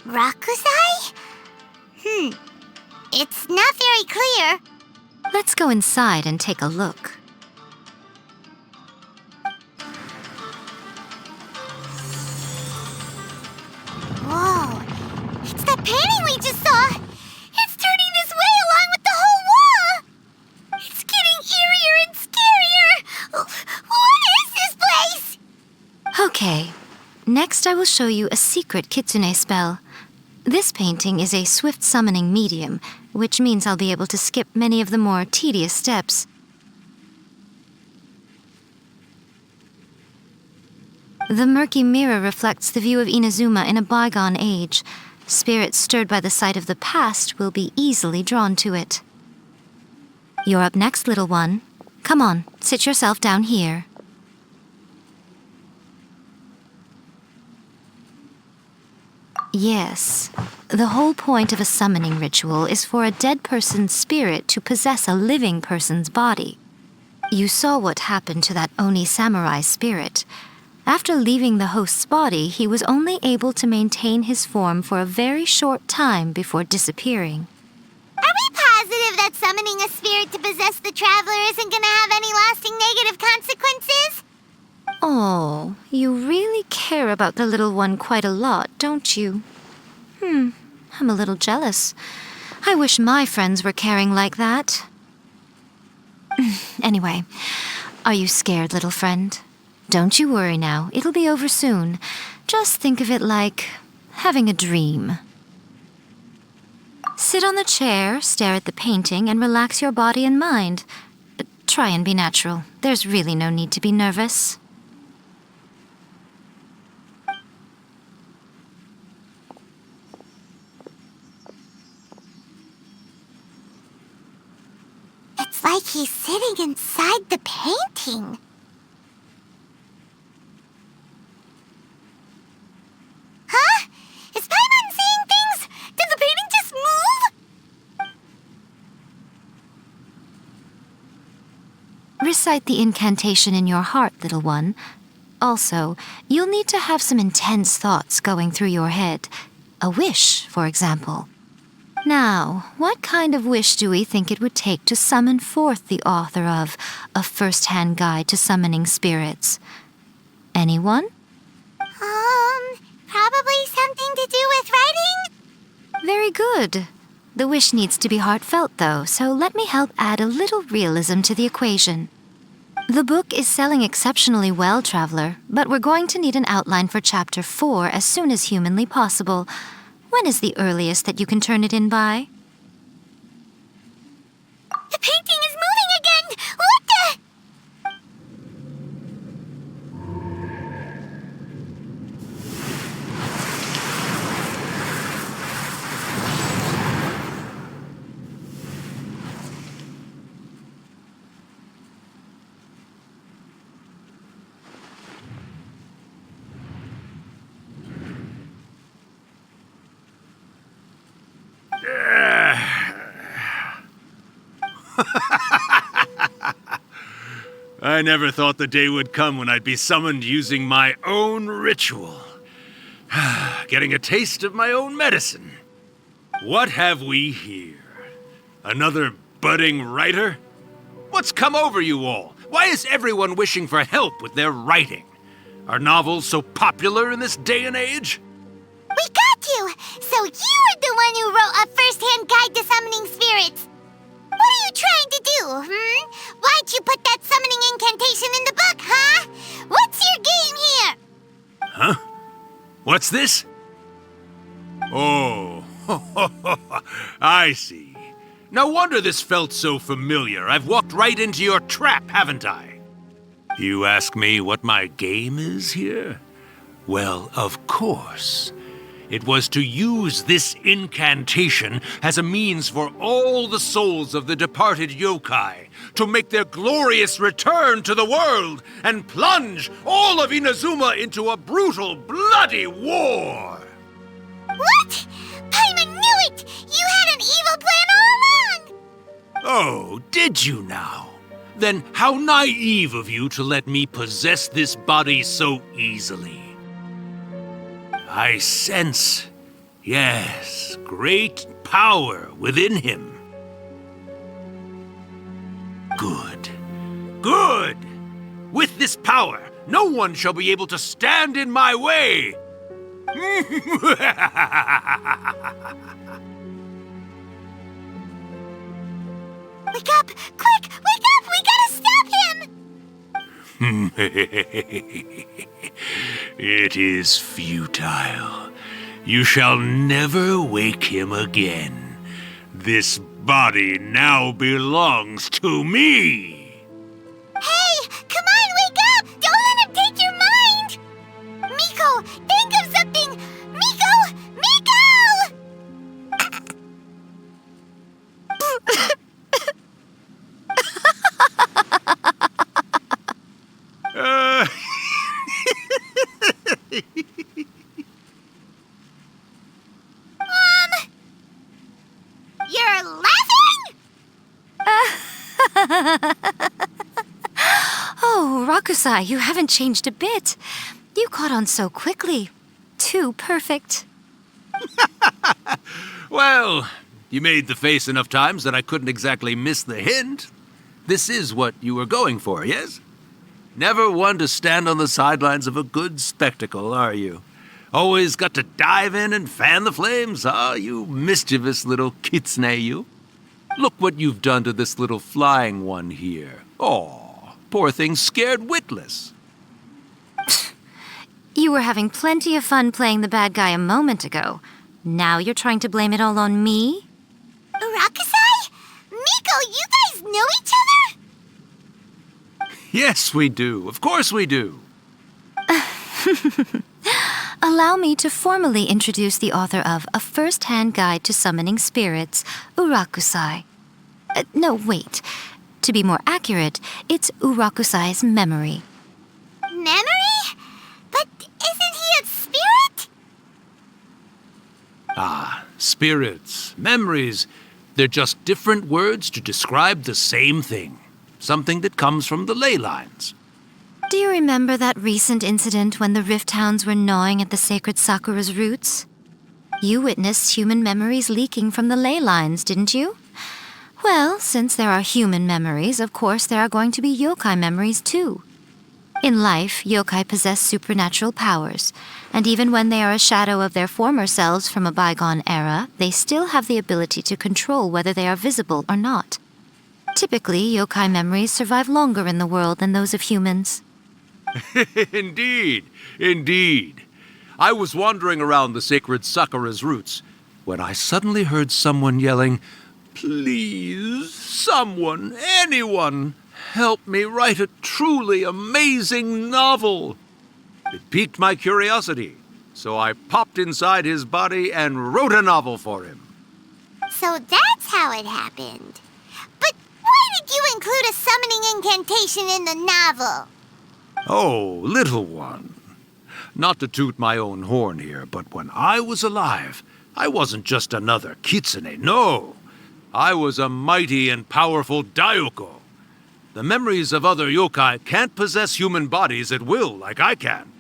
Rakusai? It's not very clear. Let's go inside and take a look. Whoa, it's that painting we just saw! It's turning this way along with the whole wall! It's getting eerier and scarier! What is this place? Okay, next I will show you a secret kitsune spell. This painting is a swift summoning medium, which means I'll be able to skip many of the more tedious steps. The murky mirror reflects the view of Inazuma in a bygone age. Spirits stirred by the sight of the past will be easily drawn to it. You're up next, little one. Come on, sit yourself down here. Yes, the whole point of a summoning ritual is for a dead person's spirit to possess a living person's body. You saw what happened to that Oni samurai spirit. After leaving the host's body, he was only able to maintain his form for a very short time before disappearing. Are we positive that summoning a spirit to possess the traveler isn't gonna have any lasting negative consequences? Oh, you really care about the little one quite a lot, don't you? I'm a little jealous. I wish my friends were caring like that. Anyway, are you scared, little friend? Don't you worry now, it'll be over soon. Just think of it like having a dream. Sit on the chair, stare at the painting, and relax your body and mind. Try and be natural. There's really no need to be nervous. It's like he's sitting inside the painting. Recite the incantation in your heart, little one. Also, you'll need to have some intense thoughts going through your head. A wish, for example. Now, what kind of wish do we think it would take to summon forth the author of A First-Hand Guide to Summoning Spirits? Anyone? Probably something to do with writing? Very good. The wish needs to be heartfelt, though, so let me help add a little realism to the equation. The book is selling exceptionally well, Traveler, but we're going to need an outline for Chapter 4 as soon as humanly possible. When is the earliest that you can turn it in by? The painting is moving again! What the? I never thought the day would come when I'd be summoned using my own ritual. Getting a taste of my own medicine. What have we here? Another budding writer? What's come over you all? Why is everyone wishing for help with their writing? Are novels so popular in this day and age? We got you! So you were the one who wrote A First-Hand Guide to Summoning Spirits. What are you trying to do, Why'd you put that summoning incantation in the book, huh? What's your game here? Huh? What's this? Oh, I see. No wonder this felt so familiar. I've walked right into your trap, haven't I? You ask me what my game is here? Well, of course. It was to use this incantation as a means for all the souls of the departed yokai to make their glorious return to the world and plunge all of Inazuma into a brutal, bloody war! What? Paimon knew it! You had an evil plan all along! Oh, did you now? Then how naive of you to let me possess this body so easily. I sense, yes, great power within him. Good. Good! With this power, no one shall be able to stand in my way! Wake up! Quick! Wake up! We gotta stop him! It is futile. You shall never wake him again. This body now belongs to me! Hey! Come on, wake up! Don't let him take your mind! Miko, think of something! Miko! Miko! You're laughing? Oh, Rakusai, you haven't changed a bit. You caught on so quickly. Too perfect. Well, you made the face enough times that I couldn't exactly miss the hint. This is what you were going for, yes? Never one to stand on the sidelines of a good spectacle, are you? Always got to dive in and fan the flames, huh? You mischievous little kitsune, you. Look what you've done to this little flying one here. Oh, poor thing scared witless. You were having plenty of fun playing the bad guy a moment ago. Now you're trying to blame it all on me? Rakusai? Miko, you guys know each other? Yes, we do. Of course we do. Allow me to formally introduce the author of A First-Hand Guide to Summoning Spirits, Urakusai. No, wait. To be more accurate, it's Urakusai's memory. Memory? But isn't he a spirit? Ah, spirits, memories. They're just different words to describe the same thing. something that comes from the ley lines. Do you remember that recent incident when the Rift Hounds were gnawing at the sacred Sakura's roots? You witnessed human memories leaking from the ley lines, didn't you? Well, since there are human memories, of course there are going to be yokai memories too. In life, yokai possess supernatural powers, and even when they are a shadow of their former selves from a bygone era, they still have the ability to control whether they are visible or not. Typically, yokai memories survive longer in the world than those of humans. Indeed, indeed. I was wandering around the sacred Sakura's roots when I suddenly heard someone yelling, "Please, someone, anyone, help me write a truly amazing novel." It piqued my curiosity, so I popped inside his body and wrote a novel for him. So that's how it happened. But why did you include a summoning incantation in the novel? Oh, little one. Not to toot my own horn here, but when I was alive, I wasn't just another kitsune, no. I was a mighty and powerful Daiyuko. The memories of other yokai can't possess human bodies at will like I can.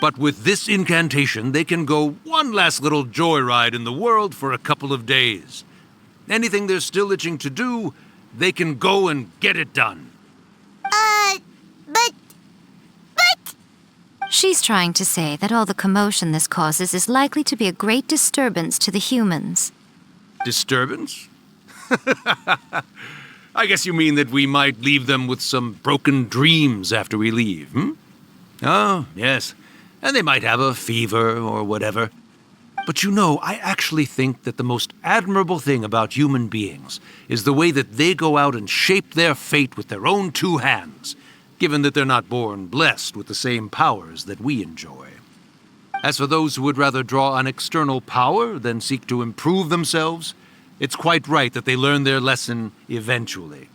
But with this incantation, they can go one last little joyride in the world for a couple of days. Anything they're still itching to do, they can go and get it done. But... She's trying to say that all the commotion this causes is likely to be a great disturbance to the humans. Disturbance? I guess you mean that we might leave them with some broken dreams after we leave, hmm? Oh, yes. And they might have a fever or whatever. But you know, I actually think that the most admirable thing about human beings is the way that they go out and shape their fate with their own two hands, given that they're not born blessed with the same powers that we enjoy. As for those who would rather draw on external power than seek to improve themselves, it's quite right that they learn their lesson eventually.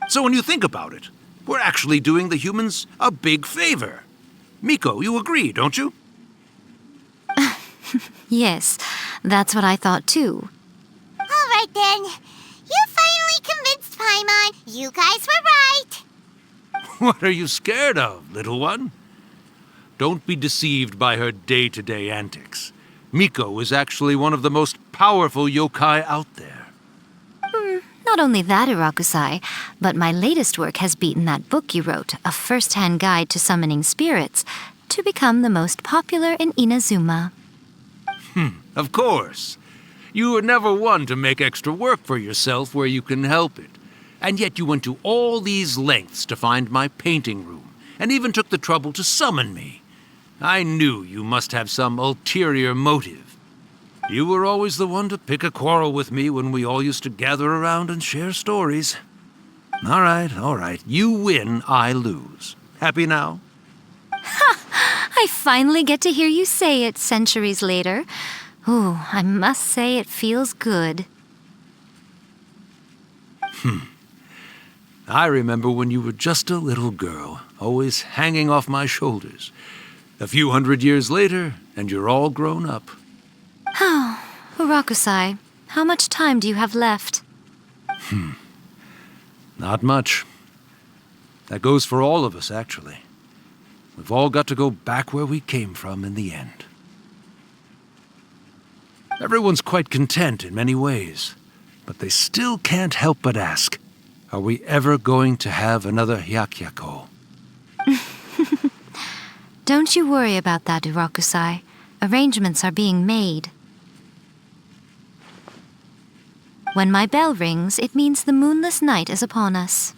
So when you think about it, we're actually doing the humans a big favor. Miko, you agree, don't you? Yes, that's what I thought too. All right then. You finally convinced Paimon. You guys were right. What are you scared of, little one? Don't be deceived by her day-to-day antics. Miko is actually one of the most powerful yokai out there. Not only that, Irakusai, but my latest work has beaten that book you wrote, A First-Hand Guide to Summoning Spirits, to become the most popular in Inazuma. Of course. You were never one to make extra work for yourself where you can help it. And yet you went to all these lengths to find my painting room, and even took the trouble to summon me. I knew you must have some ulterior motive. You were always the one to pick a quarrel with me when we all used to gather around and share stories. All right. You win, I lose. Happy now? I finally get to hear you say it centuries later. Ooh, I must say it feels good. I remember when you were just a little girl, always hanging off my shoulders. A few 100 years later, and you're all grown up. Oh, Urakusai, how much time do you have left? Not much. That goes for all of us, actually. We've all got to go back where we came from in the end. Everyone's quite content in many ways, but they still can't help but ask, are we ever going to have another Hyakyako? Don't you worry about that, Urakusai. Arrangements are being made. When my bell rings, it means the moonless night is upon us.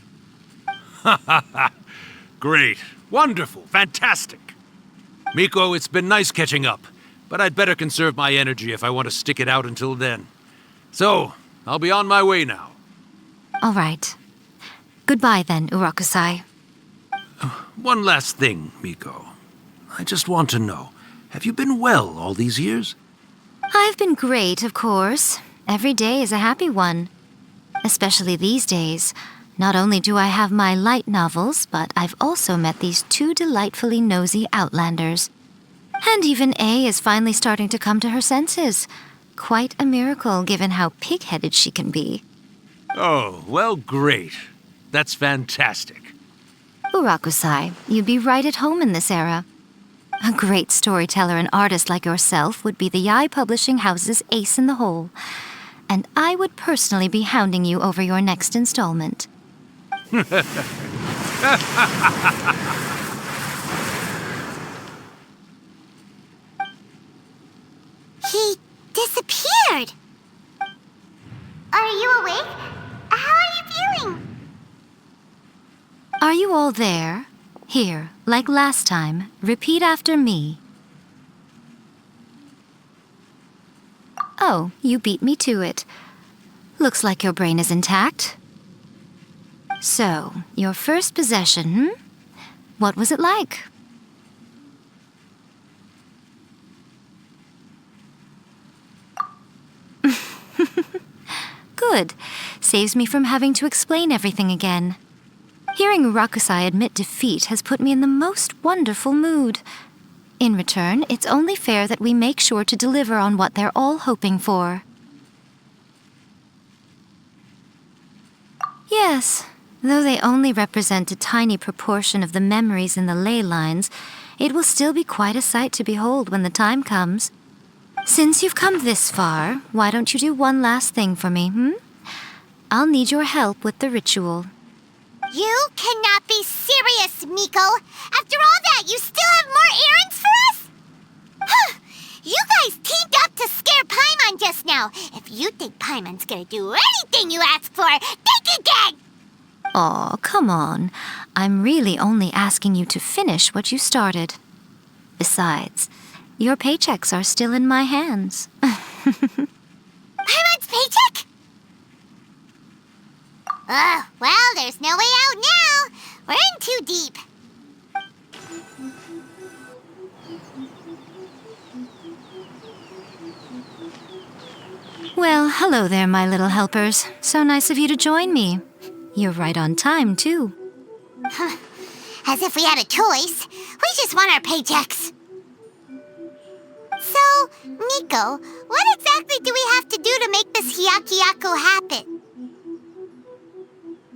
Great. Wonderful. Fantastic. Miko, it's been nice catching up, but I'd better conserve my energy if I want to stick it out until then. So, I'll be on my way now. All right. Goodbye then, Urakusai. One last thing, Miko. I just want to know, have you been well all these years? I've been great, of course. Every day is a happy one. Especially these days. Not only do I have my light novels, but I've also met these two delightfully nosy outlanders. And even A is finally starting to come to her senses. Quite a miracle, given how pig-headed she can be. Oh, well, great. That's fantastic. Urakusai, you'd be right at home in this era. A great storyteller and artist like yourself would be the Yai Publishing House's ace in the hole. And I would personally be hounding you over your next installment. He disappeared. Are you awake? How are you feeling? Are you all there? Here, like last time, repeat after me. Oh, you beat me to it. Looks like your brain is intact. So, your first possession, What was it like? Good. Saves me from having to explain everything again. Hearing Urakusai admit defeat has put me in the most wonderful mood. In return, it's only fair that we make sure to deliver on what they're all hoping for. Yes, though they only represent a tiny proportion of the memories in the ley lines, it will still be quite a sight to behold when the time comes. Since you've come this far, why don't you do one last thing for me, I'll need your help with the ritual. You cannot be serious, Miko! After all that, you still have more errands for us? Huh! You guys teamed up to scare Paimon just now. If you think Paimon's gonna do anything you ask for, think again! Aw, come on. I'm really only asking you to finish what you started. Besides, your paychecks are still in my hands. Paimon's paycheck? Well, there's no way out now. We're in too deep. Well, hello there, my little helpers. So nice of you to join me. You're right on time, too. As if we had a choice. We just want our paychecks. So, Miko, what exactly do we have to do to make this Hyakuyaku happen?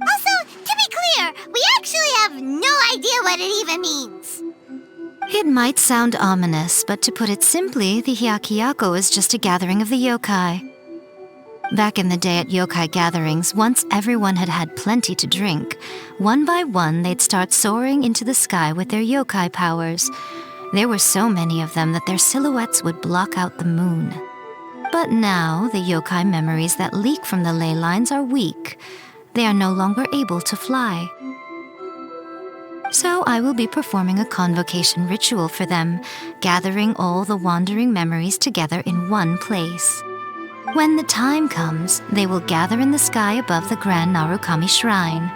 Also, to be clear, we actually have no idea what it even means. It might sound ominous, but to put it simply, the Hyakuyaku is just a gathering of the yokai. Back in the day at yokai gatherings, once everyone had had plenty to drink, one by one they'd start soaring into the sky with their yokai powers. There were so many of them that their silhouettes would block out the moon. But now, the yokai memories that leak from the ley lines are weak. They are no longer able to fly. So I will be performing a convocation ritual for them, gathering all the wandering memories together in one place. When the time comes, they will gather in the sky above the Grand Narukami Shrine.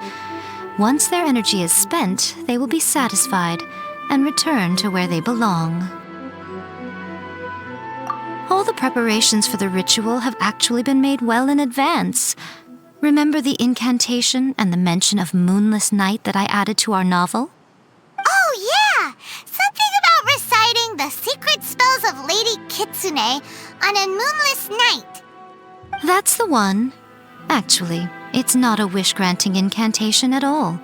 Once their energy is spent, they will be satisfied and return to where they belong. All the preparations for the ritual have actually been made well in advance. Remember the incantation and the mention of moonless night that I added to our novel? Oh, yeah! Something about reciting the secret spells of Lady Kitsune on a moonless night. That's the one. Actually, it's not a wish-granting incantation at all.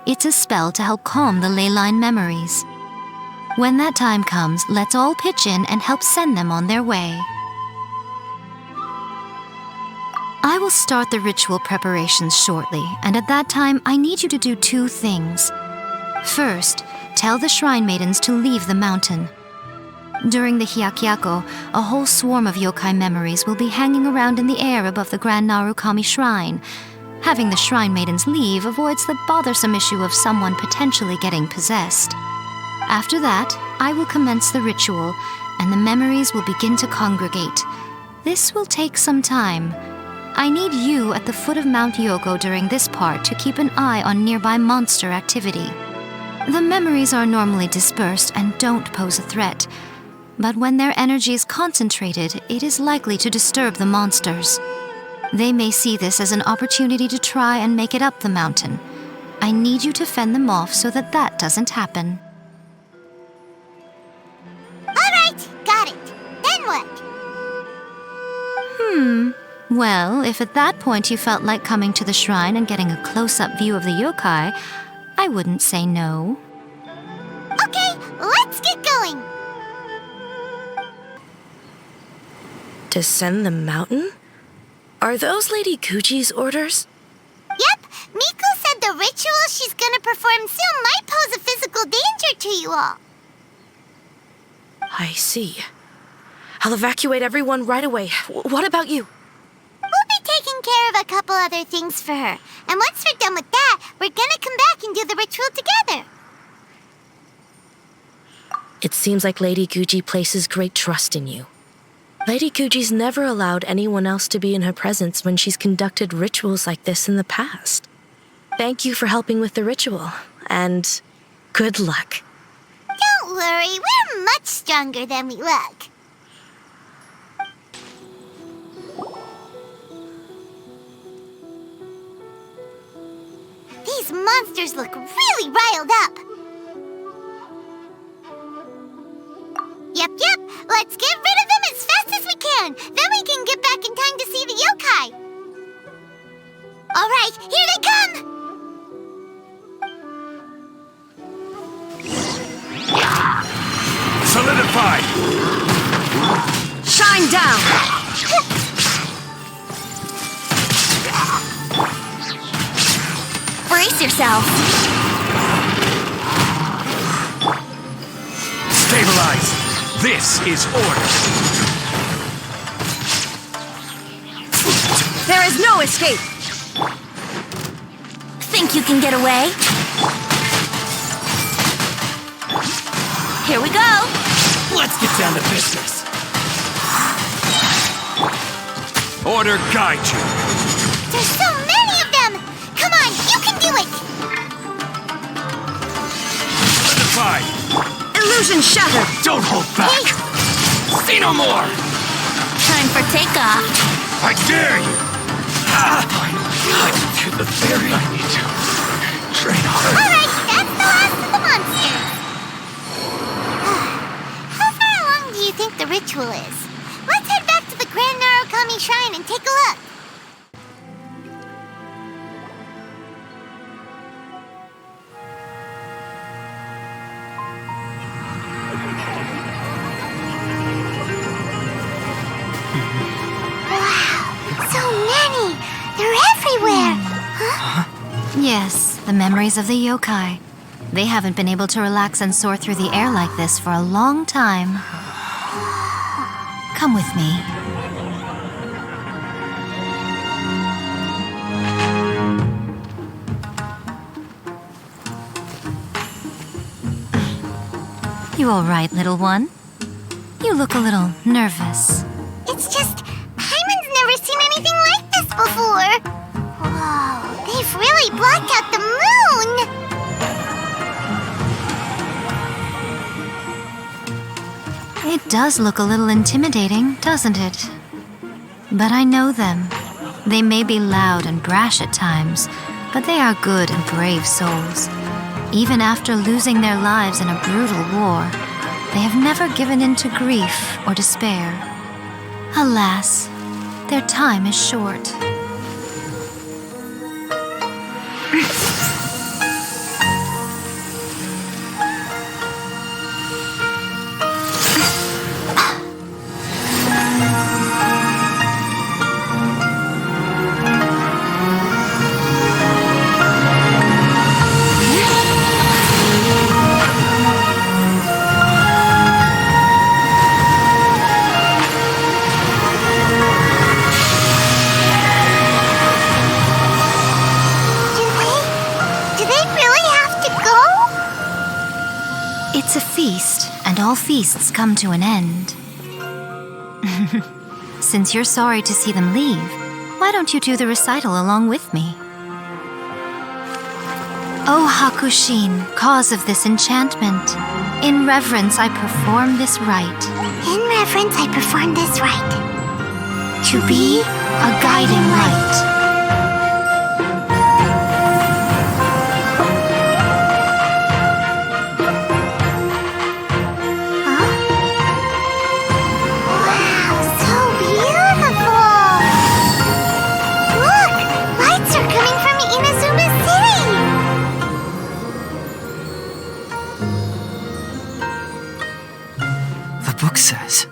It's a spell to help calm the ley line memories. When that time comes, let's all pitch in and help send them on their way. I will start the ritual preparations shortly, and at that time, I need you to do two things. First, tell the shrine maidens to leave the mountain. During the Hyakuyaku, a whole swarm of yokai memories will be hanging around in the air above the Grand Narukami Shrine. Having the shrine maidens leave avoids the bothersome issue of someone potentially getting possessed. After that, I will commence the ritual, and the memories will begin to congregate. This will take some time. I need you at the foot of Mount Yoko during this part to keep an eye on nearby monster activity. The memories are normally dispersed and don't pose a threat, but when their energy is concentrated, it is likely to disturb the monsters. They may see this as an opportunity to try and make it up the mountain. I need you to fend them off so that that doesn't happen. All right, got it. Then what? Well, if at that point you felt like coming to the shrine and getting a close-up view of the yokai, I wouldn't say no. Okay, let's get going. Descend the mountain? Are those Lady Guji's orders? Yep, Miku said the ritual she's gonna perform soon might pose a physical danger to you all. I see. I'll evacuate everyone right away. What about you? We'll be taking care of a couple other things for her. And once we're done with that, we're gonna come back and do the ritual together. It seems like Lady Guji places great trust in you. Lady Guji's never allowed anyone else to be in her presence when she's conducted rituals like this in the past. Thank you for helping with the ritual, and good luck. Don't worry, we're much stronger than we look. These monsters look really riled up. Yep, let's get rid of them as fast as we can. Then we can get back in time to see the yokai. All right, here they come. Solidify! Shine down! Brace yourself. Stabilize! This is order! There is no escape. Think you can get away? Here we go. Let's get down to business. Order guide you! There's so many of them. Come on, you can do it. Solidify! Illusion shattered. Don't hold back! See no more! Time for takeoff. I dare you! I'm to the very... I need to train hard. All right, that's the last of the monsters. How far along do you think the ritual is? Let's head back to the Grand Narukami Shrine and take a look. So many! They're everywhere! Huh? Yes, the memories of the yokai. They haven't been able to relax and soar through the air like this for a long time. Come with me. You all right, little one? You look a little nervous. It's just, Paimon's never seen anything like this before. Whoa, they've really blocked out the moon! It does look a little intimidating, doesn't it? But I know them. They may be loud and brash at times, but they are good and brave souls. Even after losing their lives in a brutal war, they have never given in to grief or despair. Alas, their time is short. It's a feast, and all feasts come to an end. Since you're sorry to see them leave, why don't you do the recital along with me? O Hakushin, cause of this enchantment, in reverence I perform this rite. In reverence I perform this rite. To be a guiding light. Wow, so beautiful!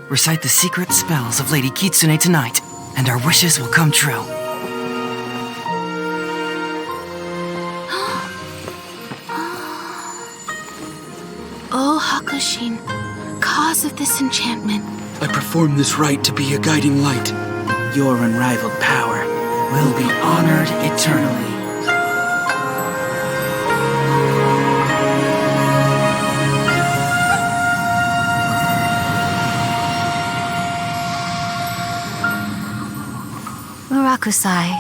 recite the secret spells of Lady Kitsune tonight, and our wishes will come true. Oh, Hakushin, cause of this enchantment. I perform this rite to be a guiding light. Your unrivaled power will be honored eternally. Murakusai,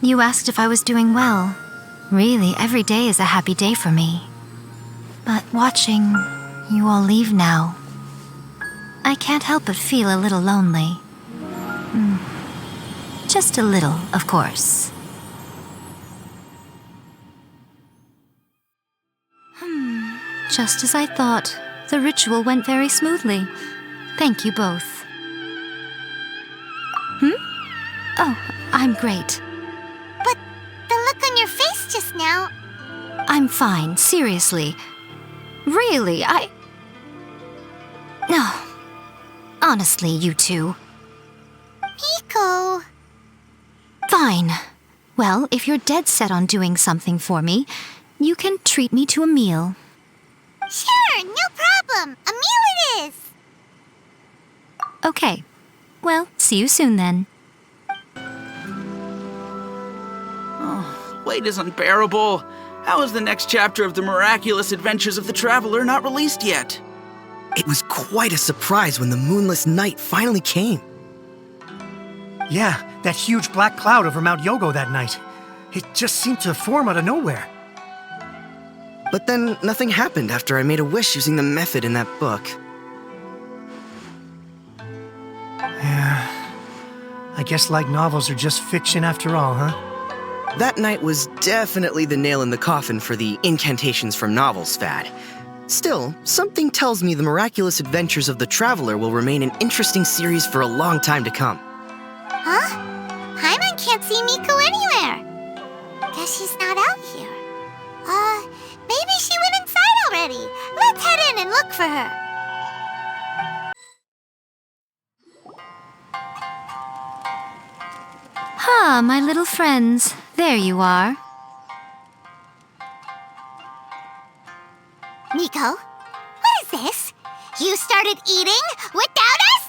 you asked if I was doing well. Really, every day is a happy day for me. But watching you all leave now, I can't help but feel a little lonely. Just a little, of course. Just as I thought, the ritual went very smoothly. Thank you both. Oh, I'm great. But the look on your face just now... I'm fine, seriously. Really, No. Honestly, you two. Miko... Fine. Well, if you're dead set on doing something for me, you can treat me to a meal. Sure, no problem. A meal it is. Okay. Well, see you soon then. Wait is unbearable. How is the next chapter of the miraculous adventures of the traveler not released yet? It was quite a surprise when the moonless night finally came. Yeah, that huge black cloud over Mount Yogo that night. It just seemed to form out of nowhere. But then nothing happened after I made a wish using the method in that book. Yeah. I guess light novels are just fiction after all, huh? That night was definitely the nail in the coffin for the incantations from novels fad. Still, something tells me the miraculous adventures of the traveler will remain an interesting series for a long time to come. Huh? Paimon can't see Miko anywhere. Guess she's not out here. Maybe she went inside already. Let's head in and look for her. Ah, my little friends. There you are. Miko, what is this? You started eating without us?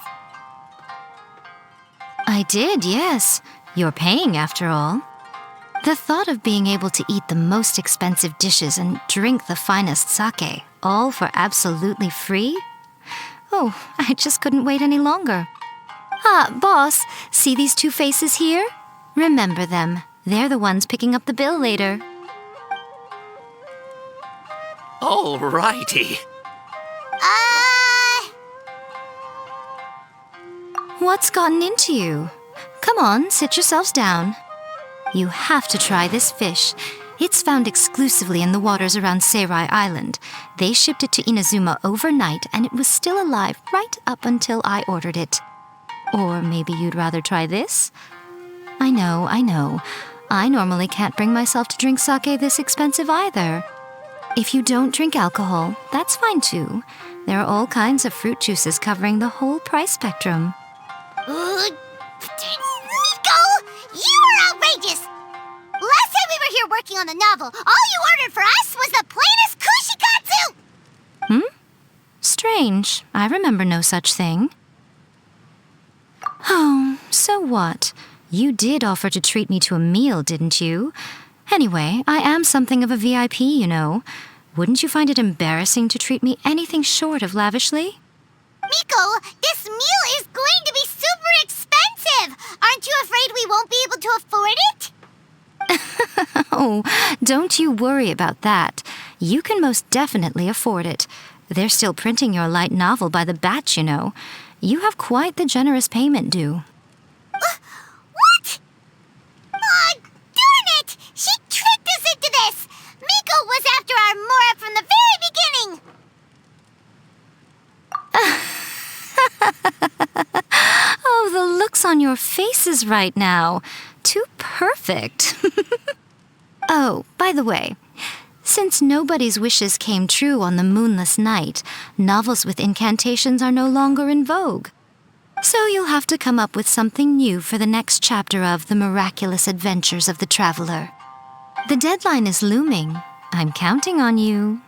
I did, yes. You're paying after all. The thought of being able to eat the most expensive dishes and drink the finest sake, all for absolutely free? Oh, I just couldn't wait any longer. Ah, boss, see these two faces here? Remember them. They're the ones picking up the bill later. Alrighty. What's gotten into you? Come on, sit yourselves down. You have to try this fish. It's found exclusively in the waters around Seirai Island. They shipped it to Inazuma overnight, and it was still alive right up until I ordered it. Or maybe you'd rather try this? I know. I normally can't bring myself to drink sake this expensive either. If you don't drink alcohol, that's fine too. There are all kinds of fruit juices covering the whole price spectrum. Miko, you are outrageous! Last time we were here working on the novel, all you ordered for us was the plainest kushikatsu! Strange. I remember no such thing. Oh, so what? You did offer to treat me to a meal, didn't you? Anyway, I am something of a VIP, you know. Wouldn't you find it embarrassing to treat me anything short of lavishly? Miko, this meal is going to be super expensive! Aren't you afraid we won't be able to afford it? Oh, don't you worry about that. You can most definitely afford it. They're still printing your light novel by the batch, you know. You have quite the generous payment due. What? Oh, darn it! She tricked us into this! Miko was after our Mora from the very beginning! Oh, the looks on your faces right now. Too perfect. Oh, by the way, Since nobody's wishes came true on the moonless night, novels with incantations are no longer in vogue. So you'll have to come up with something new for the next chapter of The Miraculous Adventures of the Traveler. The deadline is looming. I'm counting on you.